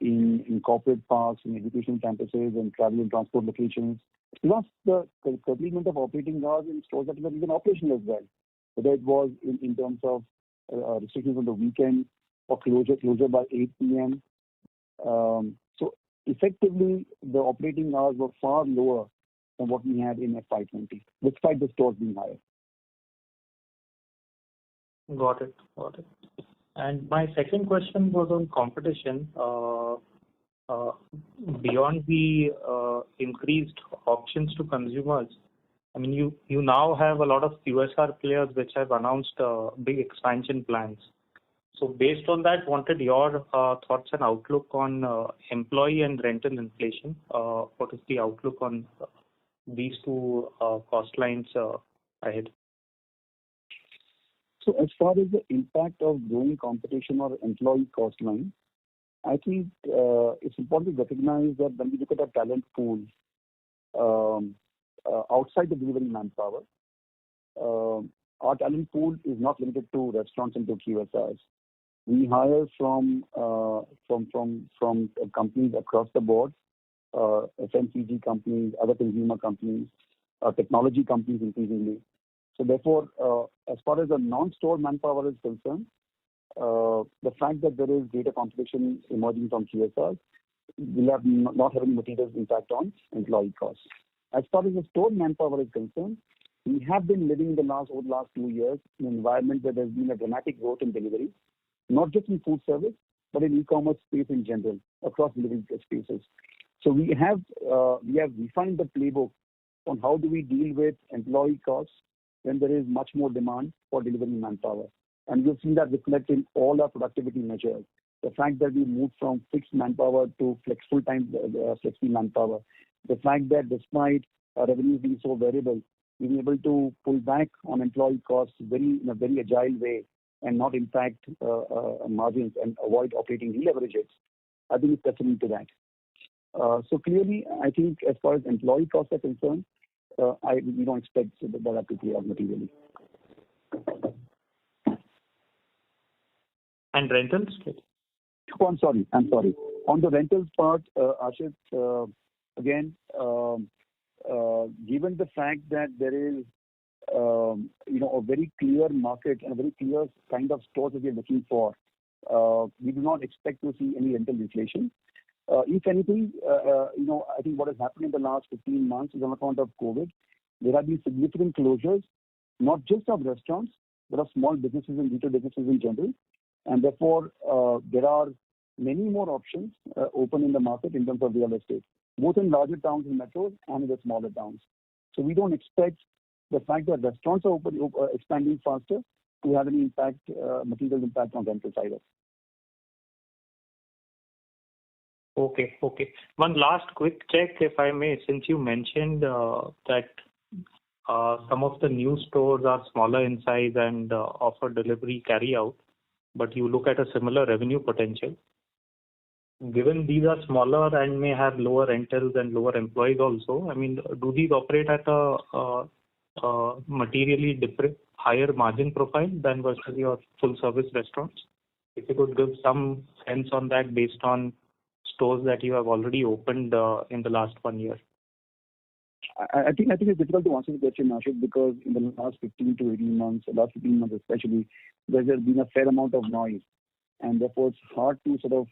S4: in corporate parks, in educational campuses, and travel and transport locations. Plus the curtailment of operating hours in stores that were even operational as well. Whether it was in terms of restrictions on the weekend or closure by 8 p.m. So effectively, the operating hours were far lower than what we had in FY20, despite the stores being higher.
S10: Got it. And my second question was on competition. Beyond the increased options to consumers, I mean, you now have a lot of QSR players which have announced big expansion plans. So based on that, wanted your thoughts and outlook on employee and rental inflation. What is the outlook on these two cost lines ahead?
S4: So as far as the impact of growing competition or employee cost line, I think it's important to recognize that when we look at our talent pool outside the delivery manpower, our talent pool is not limited to restaurants and to QSRs. We hire from companies across the board, FMCG companies, other consumer companies, technology companies increasingly. So therefore, as far as the non-store manpower is concerned, the fact that there is greater competition emerging from QSRs will not have any material impact on employee costs. As far as the store manpower is concerned, we have been living over the last 2 years in an environment where there's been a dramatic growth in delivery, not just in food service, but in e-commerce space in general, across delivery spaces. So we have refined the playbook on how do we deal with employee costs when there is much more demand for delivery manpower. And we've seen that reflect in all our productivity measures. The fact that we moved from fixed manpower to full-time flexi manpower. The fact that despite our revenues being so variable, we've been able to pull back on employee costs in a very agile way and not impact margins and avoid operating deleverages. I think it's testament to that. So clearly, I think as far as employee costs are concerned, we don't expect that to play out materially.
S10: And rentals?
S4: Oh, I'm sorry. On the rentals part, Ashit, again, given the fact that there is a very clear market and a very clear kind of stores that we are looking for, we do not expect to see any rental inflation. If anything, I think what has happened in the last 15 months is on account of COVID. There have been significant closures, not just of restaurants, but of small businesses and retail businesses in general. And therefore, there are many more options open in the market in terms of real estate, both in larger towns and metros and in the smaller towns. So we don't expect the fact that restaurants are expanding faster to have any material impact on rental side.
S10: Okay. One last quick check, if I may, since you mentioned that some of the new stores are smaller in size and offer delivery carry out, but you look at a similar revenue potential. Given these are smaller and may have lower rentals and lower employees also, I mean, do these operate at a materially different, higher margin profile than versus your full service restaurants? If you could give some sense on that based on stores that you have already opened in the last 1 year.
S4: I think it's difficult to answer the question, Ashit, because in the last 15 to 18 months, especially, there's been a fair amount of noise and therefore it's hard to sort of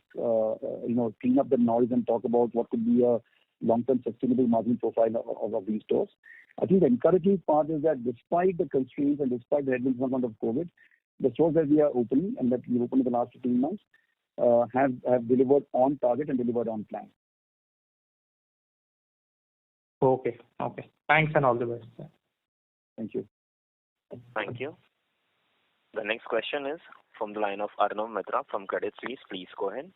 S4: clean up the noise and talk about what could be a long-term sustainable margin profile of these stores. I think the encouraging part is that despite the constraints and despite the headwinds on account of COVID, the stores that we are opening and that we opened in the last 15 months have delivered on target and delivered on plan.
S10: Okay. Thanks and all the best.
S4: Thank you.
S1: Thank you. The next question is from the line of Arnav Mitra from Credit Suisse. Please go ahead.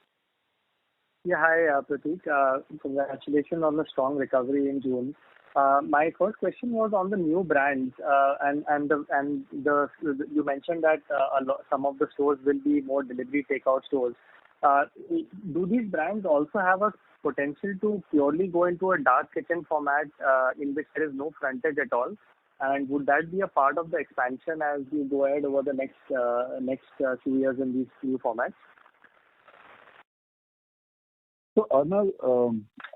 S11: Yeah, hi, Prateek. Congratulations on the strong recovery in June. My first question was on the new brands, you mentioned that some of the stores will be more delivery takeout stores. Do these brands also have a potential to purely go into a dark kitchen format in which there is no frontage at all? And would that be a part of the expansion as we go ahead over the next 2 years in these new formats?
S4: So Arnav,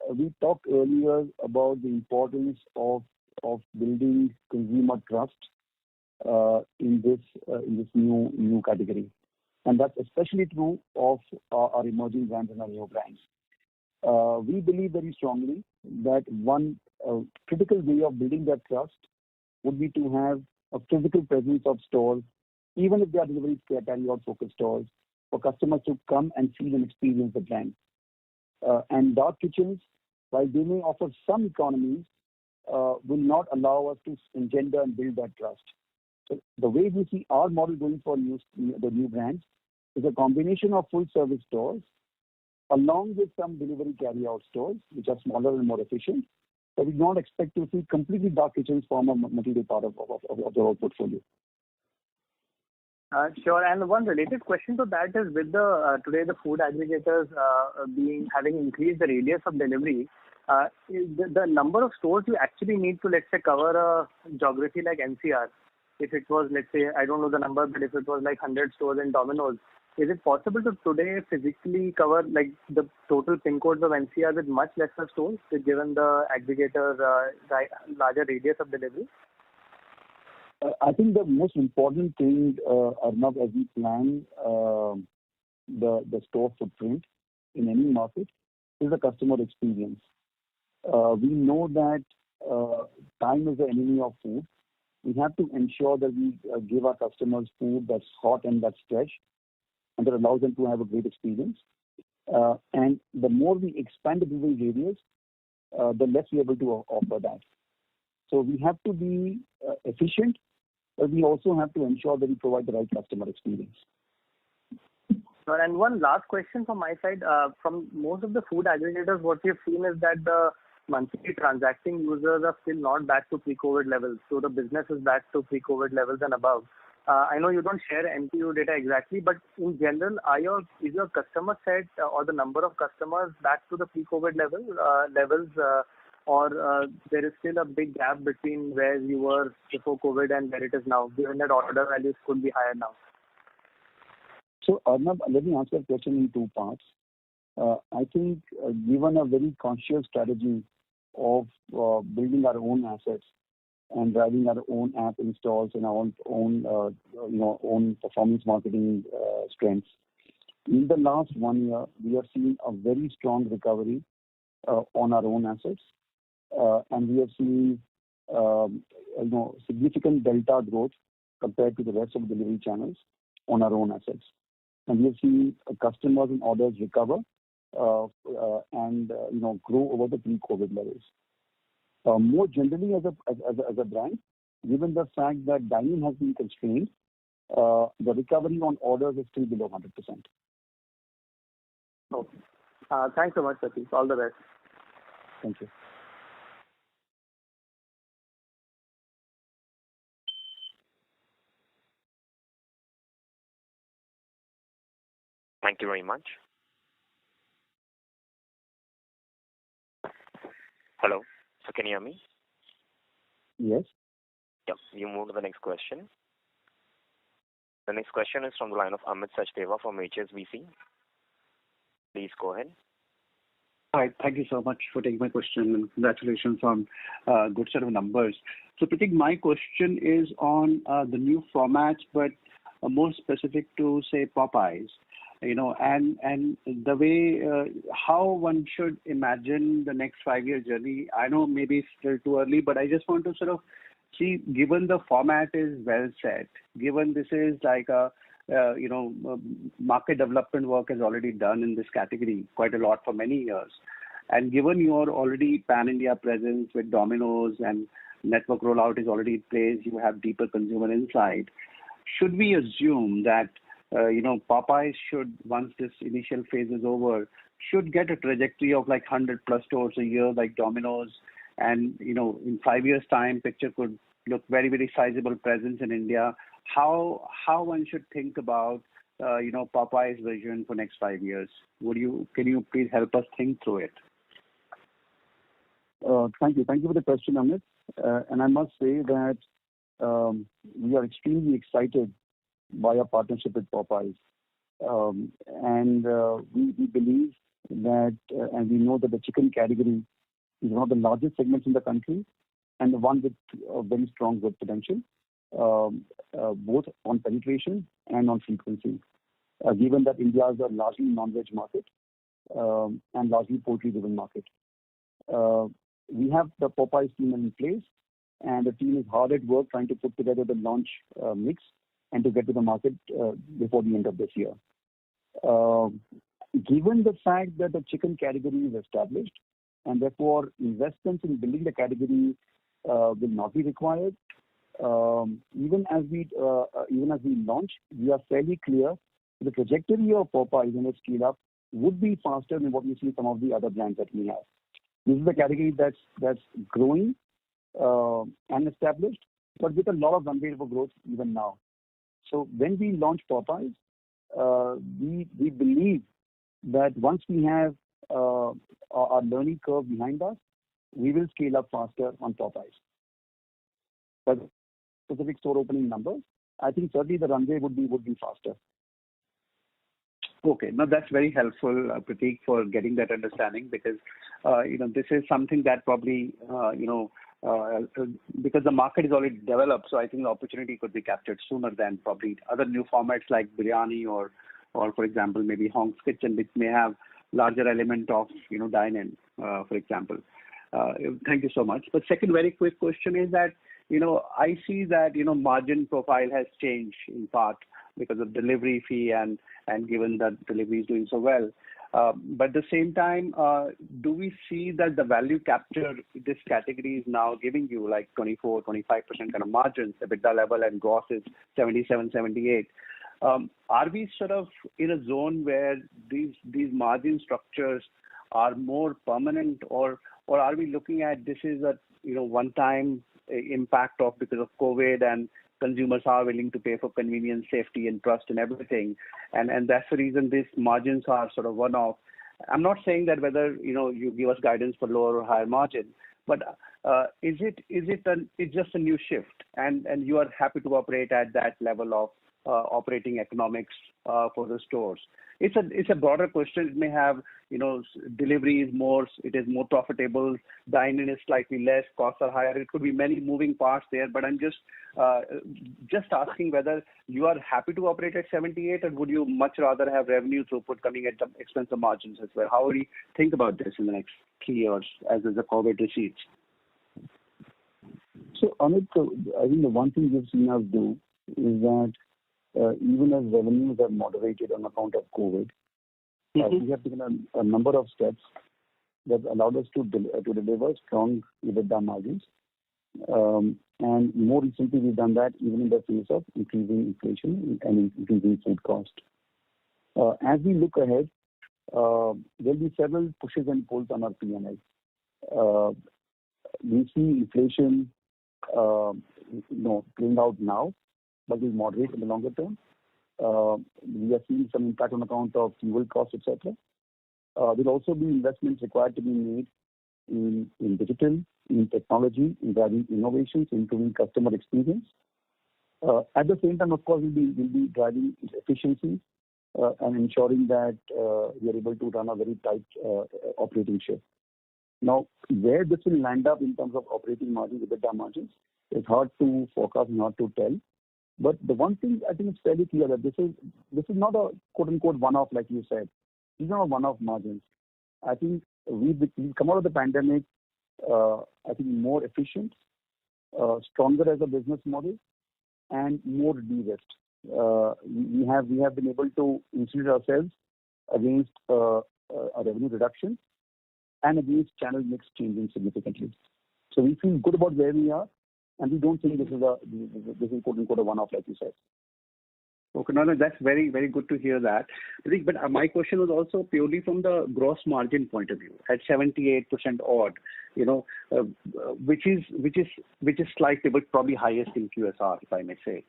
S4: we talked earlier about the importance of building consumer trust in this new category, and that's especially true of our emerging brands and our new brands. We believe very strongly that one critical way of building that trust would be to have a physical presence of stores, even if they are delivery carry-out focused stores, for customers to come and see and experience the brand. And dark kitchens, while they may offer some economies, will not allow us to engender and build that trust. So the way we see our model going for the new brands is a combination of full service stores along with some delivery carry-out stores, which are smaller and more efficient. But we don't expect to see completely dark kitchens form a material part of the whole portfolio.
S11: Sure. And one related question to that is, with today the food aggregators having increased the radius of delivery, the number of stores you actually need to, let's say, cover a geography like NCR. If it was, let's say, I don't know the number, but if it was like 100 stores in Domino's, is it possible to today physically cover like the total pin codes of NCR with much lesser stores, given the aggregator larger radius of delivery?
S4: I think the most important thing, Arnav, as we plan the store footprint in any market, is the customer experience. We know that time is the enemy of food. We have to ensure that we give our customers food that's hot and that's fresh, and that allows them to have a great experience. And the more we expand the delivery radius, the less we're able to offer that. So we have to be efficient, but we also have to ensure that we provide the right customer experience.
S11: And one last question from my side. From most of the food aggregators, what we've seen is that the monthly transacting users are still not back to pre-COVID levels. So the business is back to pre-COVID levels and above. I know you don't share MTU data exactly, but in general, is your customer set or the number of customers back to the pre-COVID levels, or there is still a big gap between where you were before COVID and where it is now, given that order values could be higher now?
S4: So Arnav, let me answer that question in two parts. I think given a very conscious strategy of building our own assets and driving our own app installs and our own performance marketing strengths, in the last 1 year we have seen a very strong recovery on our own assets, and we have seen significant delta growth compared to the rest of the delivery channels on our own assets, and we have seen customers and orders recover and grow over the pre-COVID levels. More generally, as a brand, given the fact that dining has been constrained, the recovery on orders is still below 100%.
S11: Okay. Thanks so much, Prateek. All the best.
S4: Thank you.
S1: Thank you very much. Hello. So can you hear me?
S4: Yes.
S1: Yeah. You move to the next question. The next question is from the line of Amit Sachdeva from HSBC. Please go ahead.
S12: Hi. Thank you so much for taking my question, and congratulations on a good set of numbers. So Prateek, my question is on the new formats, but more specific to, say, Popeyes. and the way how one should imagine the next 5-year journey. I know maybe it's still too early, but I just want to sort of see, given the format is well set, given this is like a market development work is already done in this category quite a lot for many years, and given your already pan-India presence with Domino's and network rollout is already in place, you have deeper consumer insight. Should we assume that Popeyes should, once this initial phase is over, should get a trajectory of like 100+ stores a year like Domino's, and in 5 years' time, picture could look very, very sizable presence in India? How one should think about Popeyes' vision for next 5 years? Can you please help us think through it?
S4: Thank you for the question, Amit. And I must say that we are extremely excited by our partnership with Popeyes. We believe that, and we know that the chicken category is one of the largest segments in the country and the one with very strong growth potential, both on penetration and on frequency. Given that India is a largely non-veg market and largely poultry-driven market. We have the Popeyes team in place, and the team is hard at work trying to put together the launch mix and to get to the market before the end of this year. Given the fact that the chicken category is established and therefore investments in building the category will not be required, even as we launch, we are fairly clear the trajectory of Popeyes in its scale up would be faster than what we see some of the other brands that we have. This is a category that's growing and established, but with a lot of runway for growth even now. So when we launch Popeyes, we believe that once we have our learning curve behind us, we will scale up faster on Popeyes. But specific store opening numbers, I think certainly the runway would be faster.
S12: Okay, now that's very helpful, Prateek, for getting that understanding, because this is something that probably because the market is already developed, so I think the opportunity could be captured sooner than probably other new formats like biryani or for example maybe Hong's Kitchen, which may have larger element of dine-in, for example. Thank you so much. But second very quick question is that I see that margin profile has changed in part because of delivery fee and given that delivery is doing so well. But at the same time, do we see that the value capture this category is now giving you like 24-25% kind of margins, EBITDA level, and gross is 77-78? Are we sort of in a zone where these margin structures are more permanent, or are we looking at this is a one-time impact of because of COVID and consumers are willing to pay for convenience, safety, and trust and everything, and that's the reason these margins are sort of one-off? I'm not saying that whether you give us guidance for lower or higher margin, but is it's just a new shift, and you are happy to operate at that level of operating economics for the stores? It's a broader question. It may have delivery is more, it is more profitable, dine-in is slightly less, costs are higher. It could be many moving parts there, but I'm just asking whether you are happy to operate at 78, or would you much rather have revenue throughput coming at the expense of margins as well? How will you think about this in the next 3 years as the COVID recedes?
S4: So Amit, I think the one thing you've seen us do is that even as revenues have moderated on account of COVID, we have taken a number of steps that allowed us to deliver strong EBITDA margins. And more recently, we've done that even in the face of increasing inflation and increasing food cost. As we look ahead, there'll be several pushes and pulls on our P&L. We see inflation playing out now, but will moderate in the longer term. We are seeing some impact on account of fuel costs, etc. There'll also be investments required to be made in digital, in technology, in driving innovations, improving customer experience. At the same time, of course, we'll be driving efficiency and ensuring that we are able to run a very tight operating shift. Now, where this will land up in terms of operating margins, EBITDA margins, it's hard to forecast and hard to tell. But the one thing I think it's fairly clear that this is not a quote-unquote one-off, like you said. These are not one-off margins. I think we've come out of the pandemic, I think more efficient, stronger as a business model, and more de-risked. We have been able to insulate ourselves against a revenue reduction and against channel mix changing significantly. So we feel good about where we are, and we don't think this is quote unquote a one-off, like you said.
S12: Okay, no, that's very, very good to hear that. But my question was also purely from the gross margin point of view. At 78% odd, which is slightly, but probably highest in QSR, if I may say,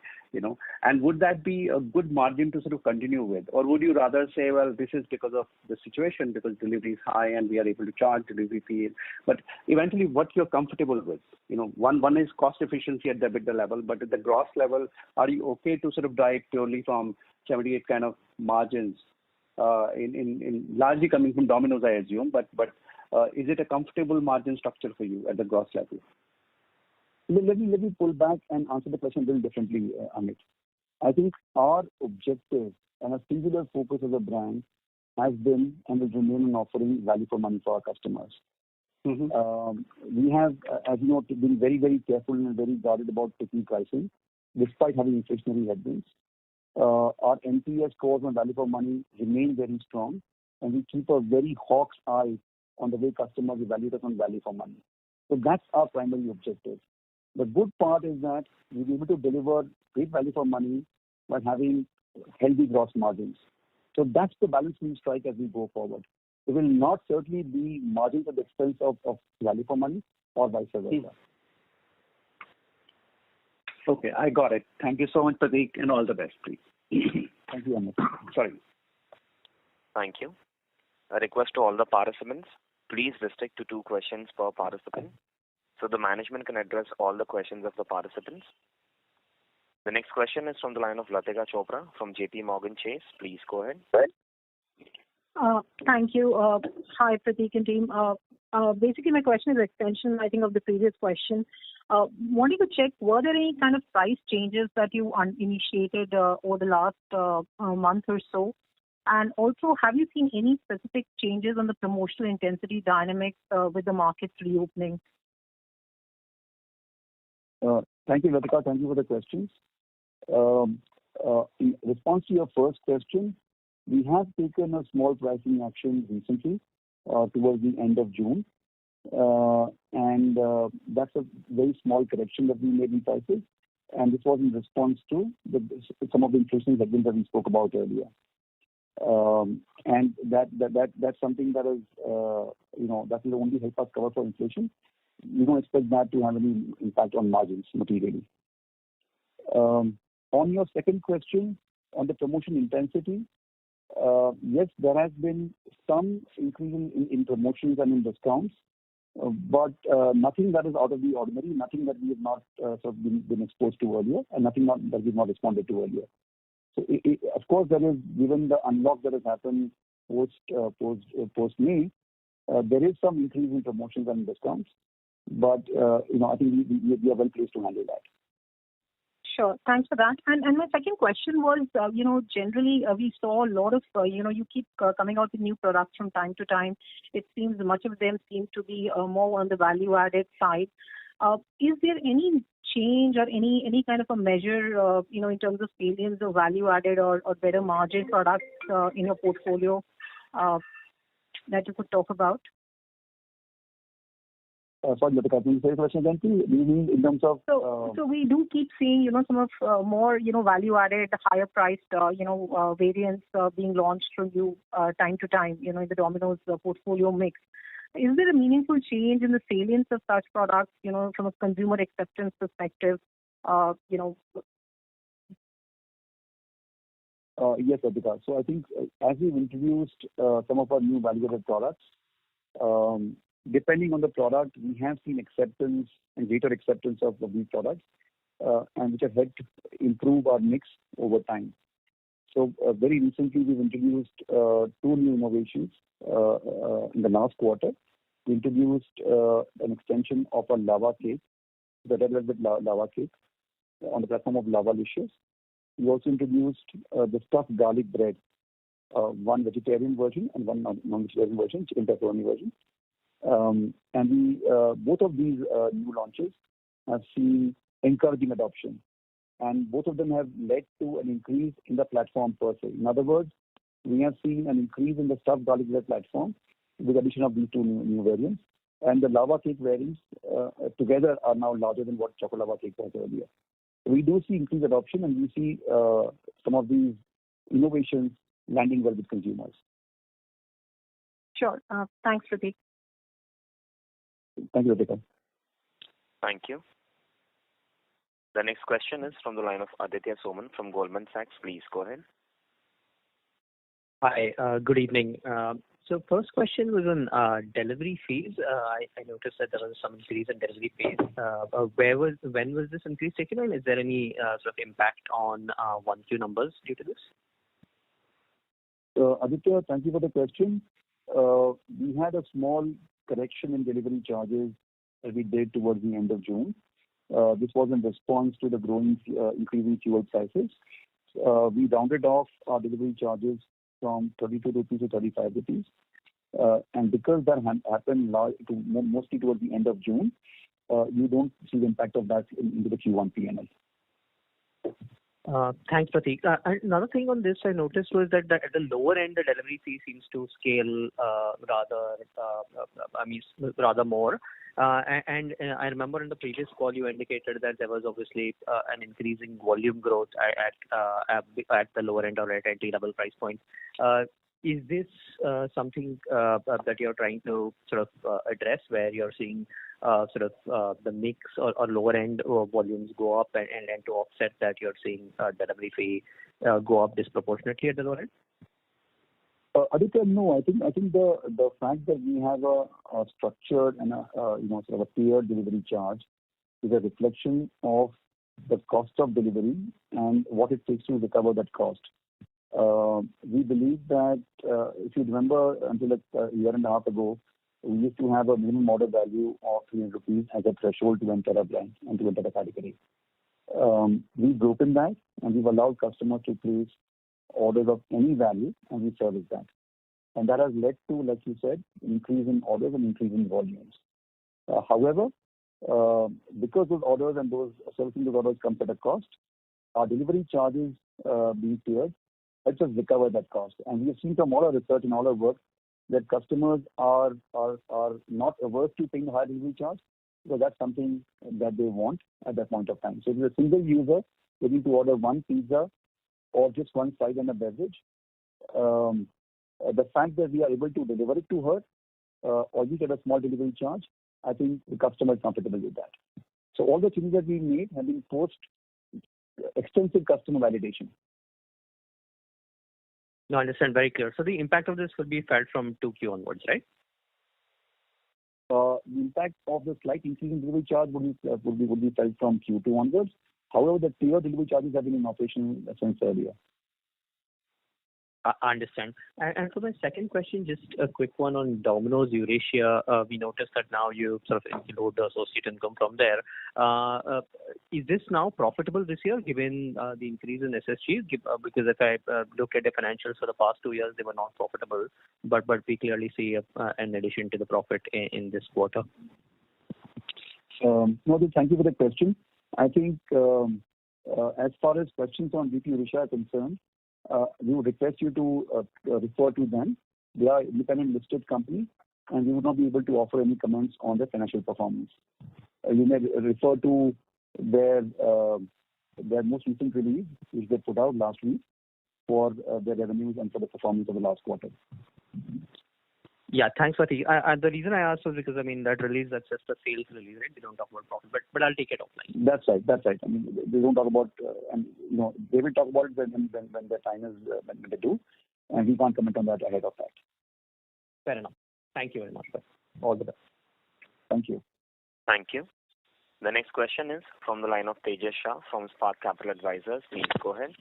S12: And would that be a good margin to sort of continue with, or would you rather say, well, this is because of the situation, because delivery is high and we are able to charge delivery fee, but eventually what you're comfortable with? One is cost efficiency at the EBITDA level, but at the gross level, are you okay to sort of drive purely from 78 kind of margins, in largely coming from Domino's, I assume, but is it a comfortable margin structure for you at the gross level?
S4: Let me pull back and answer the question a little differently, Amit. I think our objective and a singular focus as a brand has been and will remain on offering value for money for our customers. We have, as you know, been very, very careful and very guarded about taking pricing, despite having inflationary headwinds. Our NPS scores on value for money remain very strong, and we keep a very hawk's eye on the way customers evaluate us on value for money. So that's our primary objective. The good part is that we'll be able to deliver great value for money by having healthy gross margins. So that's the balance we strike as we go forward. It will not certainly be margins at the expense of value for money or vice versa.
S12: Okay, I got it. Thank you so much, Prateek, and all the best, please.
S4: Thank you, Amit.
S12: Sorry.
S1: Thank you. A request to all the participants, please restrict to 2 questions per participant, so the management can address all the questions of the participants. The next question is from the line of Latika Chopra from JP Chase. Please go ahead.
S13: Thank you. Hi, Prateek and team. Basically, my question is an extension, I think, of the previous question. Wanting to check, were there any kind of price changes that you initiated over the last month or so? And also, have you seen any specific changes on the promotional intensity dynamics with the markets reopening?
S4: Thank you, Latika. Thank you for the questions. In response to your first question, we have taken a small pricing action recently towards the end of June. And that's a very small correction that we made in prices. And this was in response to some of the inflation headwinds that we spoke about earlier. And that's something that is, that will only help us cover for inflation. We don't expect that to have any impact on margins materially. On your second question, on the promotion intensity, yes, there has been some increase in promotions and in discounts, but nothing that is out of the ordinary, nothing that we have not sort of been exposed to earlier, and nothing that we've not responded to earlier. So, of course, there is, given the unlock that has happened post-May, there is some increase in promotions and discounts, but I think we are well placed to handle that.
S13: Sure. Thanks for that. And my second question was, generally we saw a lot of, you keep coming out with new products from time to time. It seems much of them seem to be more on the value-added side. Is there any change or any kind of a measure, in terms of salience or value-added or better margin products in your portfolio that you could talk about?
S4: Sorry, Latika, can you say the question again, please? Do you mean in terms of...
S13: So we do keep seeing, some of more, value-added, higher-priced, variants being launched from you time to time, in the Domino's portfolio mix. Is there a meaningful change in the salience of such products, from a consumer acceptance perspective?
S4: Yes, Latika. So I think as we've introduced some of our new value-added products, depending on the product, we have seen acceptance and greater acceptance of these products, and which have helped improve our mix over time. So very recently, we've introduced 2 new innovations in the last quarter. We introduced an extension of a lava cake, the red velvet lava cake, on the platform of Lavalicious. We also introduced the stuffed garlic bread, one vegetarian version and one non-vegetarian version, chicken pepperoni version. Both of these new launches have seen encouraging adoption, and both of them have led to an increase in the platform per se. In other words, we have seen an increase in the stuffed garlic bread platform with the addition of these two new variants. And the lava cake variants together are now larger than what chocolate lava cake was earlier. We do see increased adoption, and we see some of these innovations landing well with consumers.
S13: Sure. Thanks, Pratik.
S4: Thank you, Ritika.
S1: Thank you. The next question is from the line of Aditya Soman from Goldman Sachs. Please go ahead.
S14: Hi, good evening. So first question was on delivery fees. I noticed that there was some increase in delivery fees. When was this increase taken, and is there any sort of impact on 1Q numbers due to this?
S4: Aditya, thank you for the question. We had a small correction in delivery charges that we did towards the end of June. This was in response to the growing increasing fuel prices. We rounded off our delivery charges from 32 rupees to 35 rupees. And because that happened mostly towards the end of June, you don't see the impact of that into the Q1 P&L.
S14: Thanks, Pratik. Another thing on this I noticed was that at the lower end, the delivery fee seems to scale rather more. And I remember in the previous call you indicated that there was obviously an increasing volume growth at the lower end or at entry-level price point. Is this something that you're trying to sort of address, where you're seeing the mix or lower end volumes go up, and to offset that you're seeing delivery fee go up disproportionately at the lower end?
S4: Aditya, no. I think the fact that we have a structured and sort of a tiered delivery charge is a reflection of the cost of delivery and what it takes to recover that cost. We believe that if you remember, until a year and a half ago, we used to have a minimum order value of 300 rupees as a threshold to enter a brand and to enter the category. We've broken that, and we've allowed customers to place orders of any value, and we service that. And that has led to, like you said, increase in orders and increase in volumes. However, because those orders and those servicing those orders comes at a cost, our delivery charges being tiered helps us recover that cost. And we have seen from all our research and all our work that customers are not averse to paying the higher delivery charge, because that's something that they want at that point of time. So if you're a single user willing to order one pizza or just one side and a beverage, the fact that we are able to deliver it to her, or we get a small delivery charge, I think the customer is comfortable with that. So all the changes that we made have been post extensive customer validation.
S14: No, I understand. Very clear. So the impact of this will be felt from 2Q onwards, right?
S4: The impact of the slight increase in delivery charge would be felt from Q2 onwards. However, the tiered delivery charges have been in operation since earlier.
S14: I understand. And for my second question, just a quick one on Domino's Eurasia. We noticed that now you sort of include the associate income from there. Is this now profitable this year, given the increase in SSG? Because if I look at the financials for the past 2 years, they were not profitable, but we clearly see an addition to the profit in this quarter.
S4: No, thank you for the question. I think as far as questions on Vitti Eurasia are concerned, we would request you to refer to them. They are an independent listed company, and we would not be able to offer any comments on their financial performance. You may refer to their most recent release, which they put out last week, for their revenues and for the performance of the last quarter.
S14: Yeah, thanks, Vitti. The reason I asked was because, I mean, that release, that's just a sales release, right? They don't talk about profit, but I'll take it offline.
S4: That's right. I mean, they don't talk about, and they will talk about it when their time is, when they do, and we can't comment on that ahead of that.
S14: Fair enough. Thank you very much, sir. All the best.
S4: Thank you.
S1: Thank you. The next question is from the line of Tejas Shah from Spark Capital Advisors. Please go ahead.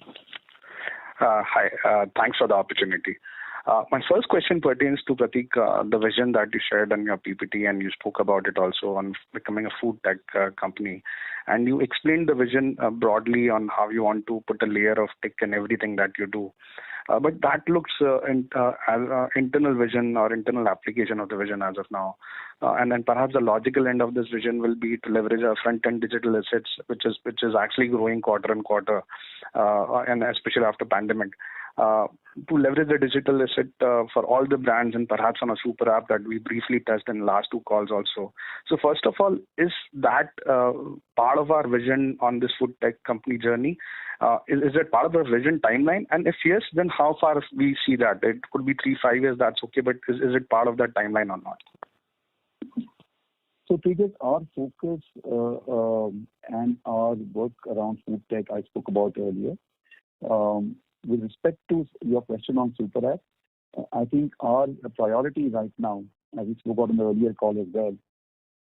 S15: Hi. Thanks for the opportunity. My first question pertains to, Pratik, the vision that you shared on your PPT, and you spoke about it also on becoming a food tech company. And you explained the vision broadly on how you want to put a layer of tech in everything that you do. But that looks as an internal vision or internal application of the vision as of now. And then perhaps the logical end of this vision will be to leverage our front-end digital assets, which is actually growing quarter on quarter, and especially after pandemic. To leverage the digital asset for all the brands and perhaps on a super app that we briefly touched in the last two calls also. So first of all, is that part of our vision on this food tech company journey? Is it part of the vision timeline? And if yes, then how far we see that? It could be 3-5 years, that's okay, but is it part of that timeline or not?
S4: So Tejas, our focus and our work around food tech I spoke about earlier. With respect to your question on Super App, I think our priority right now, as we spoke about in the earlier call as well,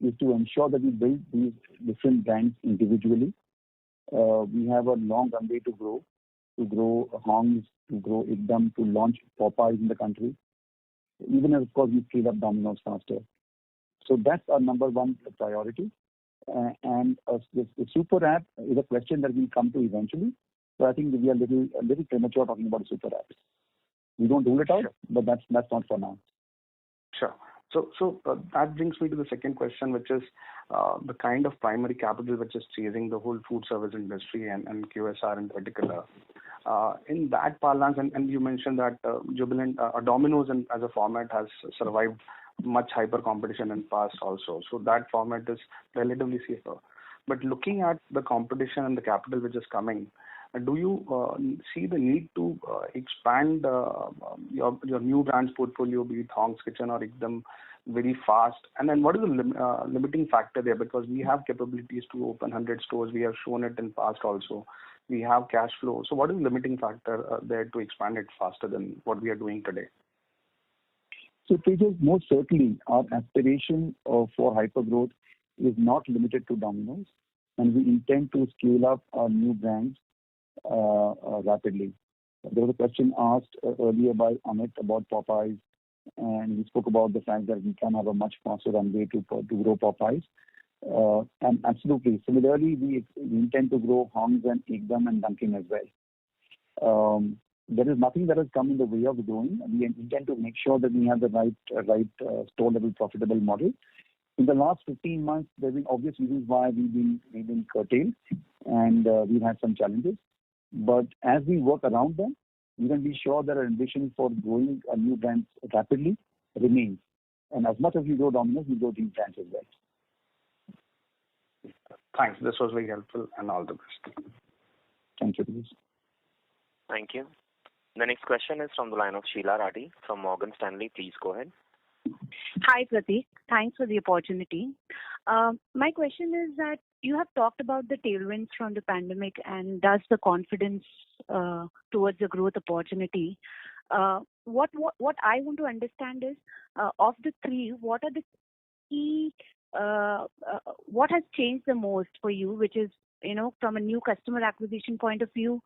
S4: is to ensure that we build these different brands individually. We have a long runway to grow Hongs, to grow Ekdum, to launch Popeyes in the country, even as, of course, we scale up Domino's faster. So that's our number one priority. And the Super App is a question that we'll come to eventually. So I think we are a little premature talking about super apps. We don't rule it out, but that's not for now.
S15: Sure. So that brings me to the second question, which is the kind of primary capital which is chasing the whole food service industry and QSR in particular. In that parlance, and you mentioned that Jubilant, Domino's as a format has survived much hyper competition in past also. So that format is relatively safer. But looking at the competition and the capital which is coming, do you see the need to expand your new brands portfolio, be it Hong's Kitchen or Ekdum, very fast? And then what is the limiting factor there? Because we have capabilities to open 100 stores. We have shown it in past also. We have cash flow. So what is the limiting factor there to expand it faster than what we are doing today?
S4: So Tejas, most certainly our aspiration for hypergrowth is not limited to Domino's, and we intend to scale up our new brands rapidly. There was a question asked earlier by Amit about Popeyes, and we spoke about the fact that we can have a much faster runway to grow Popeyes. And absolutely, similarly, we intend to grow Hong's and Ekdum and Dunkin' as well. There is nothing that has come in the way of growing. We intend to make sure that we have the right store level profitable model. In the last 15 months, there have been obvious reasons why we've been curtailed, and we've had some challenges. But as we work around them, we can be sure that our ambition for growing a new brands rapidly remains. And as much as we grow Domino's, we grow these brands as well.
S15: Thanks. This was very helpful, and all the best.
S4: Thank you, please.
S1: Thank you. The next question is from the line of Sheila Rathi from Morgan Stanley. Please go ahead.
S13: Hi, Pratik. Thanks for the opportunity. My question is that you have talked about the tailwinds from the pandemic and thus the confidence towards the growth opportunity. What I want to understand is, of the three, what are the key, what has changed the most for you, which is, from a new customer acquisition point of view,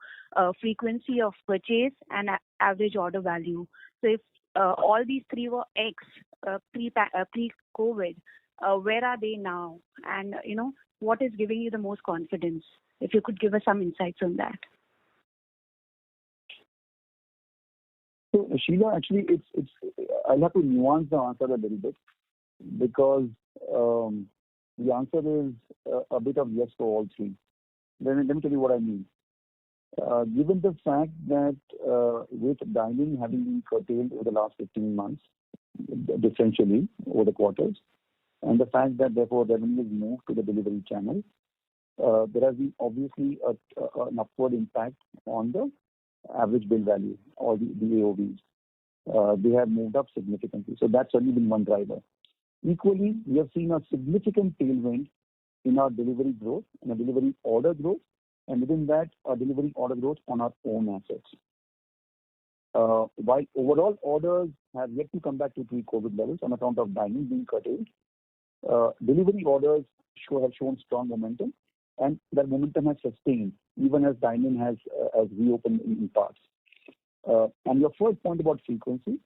S13: frequency of purchase and average order value. So if all these three were X pre-COVID, where are they now? And, what is giving you the most confidence? If you could give us some insights on that.
S4: So Sheila, actually, I'll have to nuance the answer a little bit, because the answer is a bit of yes for all three. Let me tell you what I mean. Given the fact that with dining having been curtailed over the last 15 months, differentially over the quarters, and the fact that therefore revenue has moved to the delivery channel, there has been obviously an upward impact on the average bill value or the AOVs. They have moved up significantly. So that's certainly been one driver. Equally, we have seen a significant tailwind in our delivery growth and our delivery order growth, and within that, our delivery order growth on our own assets. While overall orders have yet to come back to pre-COVID levels on account of dining being curtailed, delivery orders have shown strong momentum, and that momentum has sustained even as dining has reopened in parts. And your first point about frequency,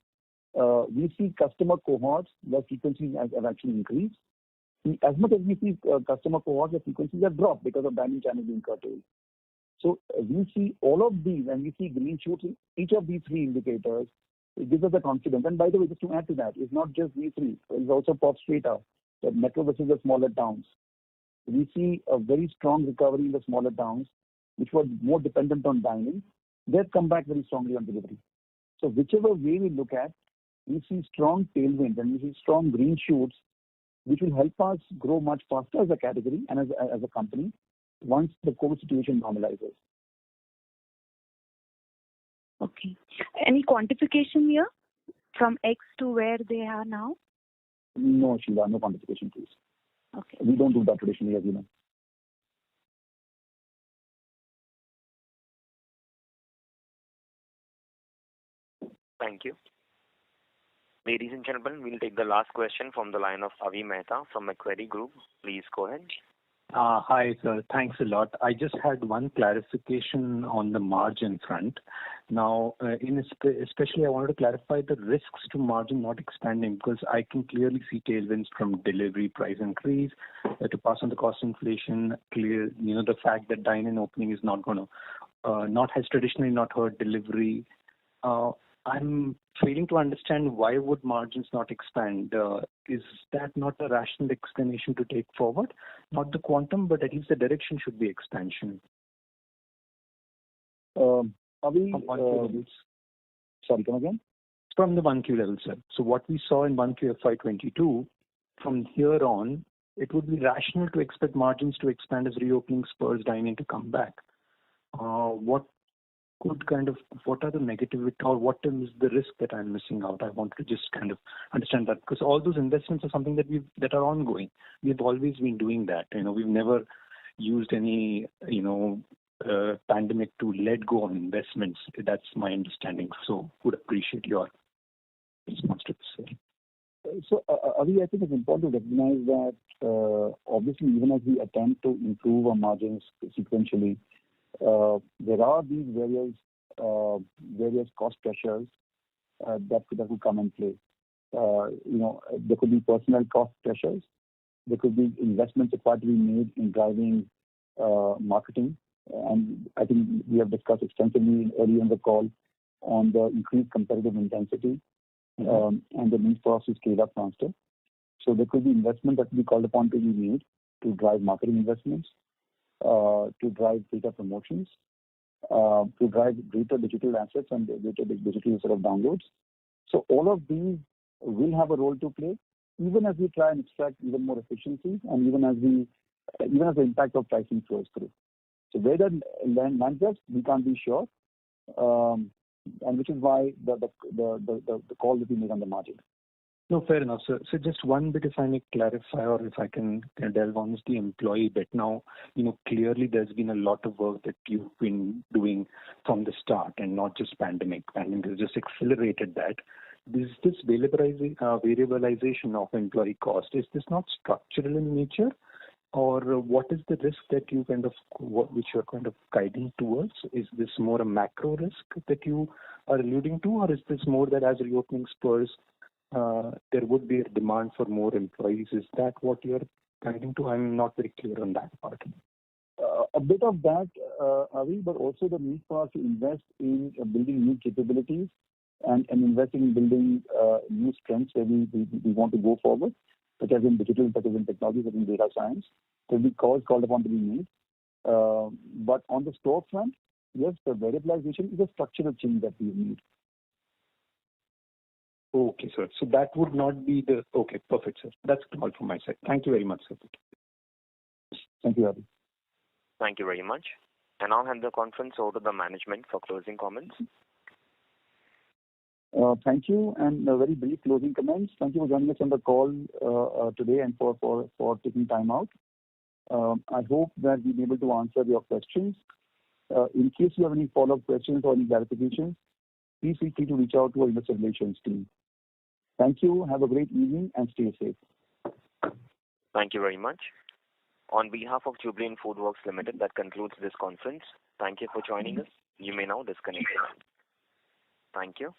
S4: we see customer cohorts where frequencies have actually increased. As much as we see customer cohorts where frequencies have dropped because of dining channel being curtailed. So we see all of these, and we see green shoots in each of these three indicators. It gives us the confidence. And by the way, just to add to that, it's not just these three. It's also pop strata, the metro versus the smaller towns. We see a very strong recovery in the smaller towns, which were more dependent on dining. They've come back very strongly on delivery. So whichever way we look at, we see strong tailwinds and we see strong green shoots, which will help us grow much faster as a category and as a company once the COVID situation normalizes.
S16: Okay. Any quantification here from X to where they are now?
S4: No, Sheila, no quantification, please.
S16: Okay.
S4: We don't do that traditionally, as you know.
S1: Thank you. Ladies and gentlemen, we'll take the last question from the line of Avi Mehta from Macquarie Group. Please go ahead.
S17: Hi, sir. Thanks a lot. I just had one clarification on the margin front. Now, especially I wanted to clarify the risks to margin not expanding, because I can clearly see tailwinds from delivery price increase to pass on the cost inflation. The fact that dine-in opening is not going to, has traditionally not hurt delivery. I'm failing to understand why would margins not expand. Is that not a rational explanation to take forward? Not the quantum, but at least the direction should be expansion.
S4: Avi, sorry, come again?
S17: From the 1Q level, sir. So what we saw in 1Q FY22, from here on, it would be rational to expect margins to expand as reopening spurs dining to come back. What are the negative, or what is the risk that I'm missing out? I want to just kind of understand that, because all those investments are something that are ongoing. We've always been doing that. We've never used any, pandemic to let go on investments. That's my understanding. So would appreciate your response to this.
S4: So, Avi, I think it's important to recognize that obviously even as we attempt to improve our margins sequentially, there are these various cost pressures that could come in play. There could be personnel cost pressures. There could be investments required to be made in driving marketing. And I think we have discussed extensively earlier in the call on the increased competitive intensity and the need for us to scale up faster. So there could be investment that will be called upon to be made to drive marketing investments, to drive data promotions, to drive greater digital assets and greater digital sort of downloads. So all of these will have a role to play, even as we try and extract even more efficiencies, and even as the impact of pricing flows through. So where that lands us, we can't be sure, and which is why the call that we made on the margin.
S17: No, fair enough, sir. So just one bit, if I may clarify, or if I can delve on, is the employee bit. Now, clearly there's been a lot of work that you've been doing from the start, and not just pandemic. Pandemic has just accelerated that. This variabilization of employee cost, is this not structural in nature? Or what is the risk that you which you're kind of guiding towards? Is this more a macro risk that you are alluding to, or is this more that as reopening spurs, there would be a demand for more employees? Is that what you're guiding to? I'm not very clear on that part.
S4: A bit of that, Avi, but also the need for us to invest in building new capabilities and investing in building new strengths where we want to go forward, such as in digital, such as in technology, such as in data science. There will be calls called upon to be made. But on the store front, yes, the variabilization is a structural change that we need.
S17: Okay, sir. So that would not be the... Okay, perfect, sir. That's all from my side. Thank you very much, sir.
S4: Thank you, Avi.
S1: Thank you very much. And I'll hand the conference over to the management for closing comments.
S4: Thank you, and very brief closing comments. Thank you for joining us on the call today and for taking time out. I hope that we've been able to answer your questions. In case you have any follow-up questions or any clarifications, please feel free to reach out to our investor relations team. Thank you. Have a great evening and stay safe.
S1: Thank you very much. On behalf of Jubilant Foodworks Limited, that concludes this conference. Thank you for joining us. You may now disconnect. Thank you.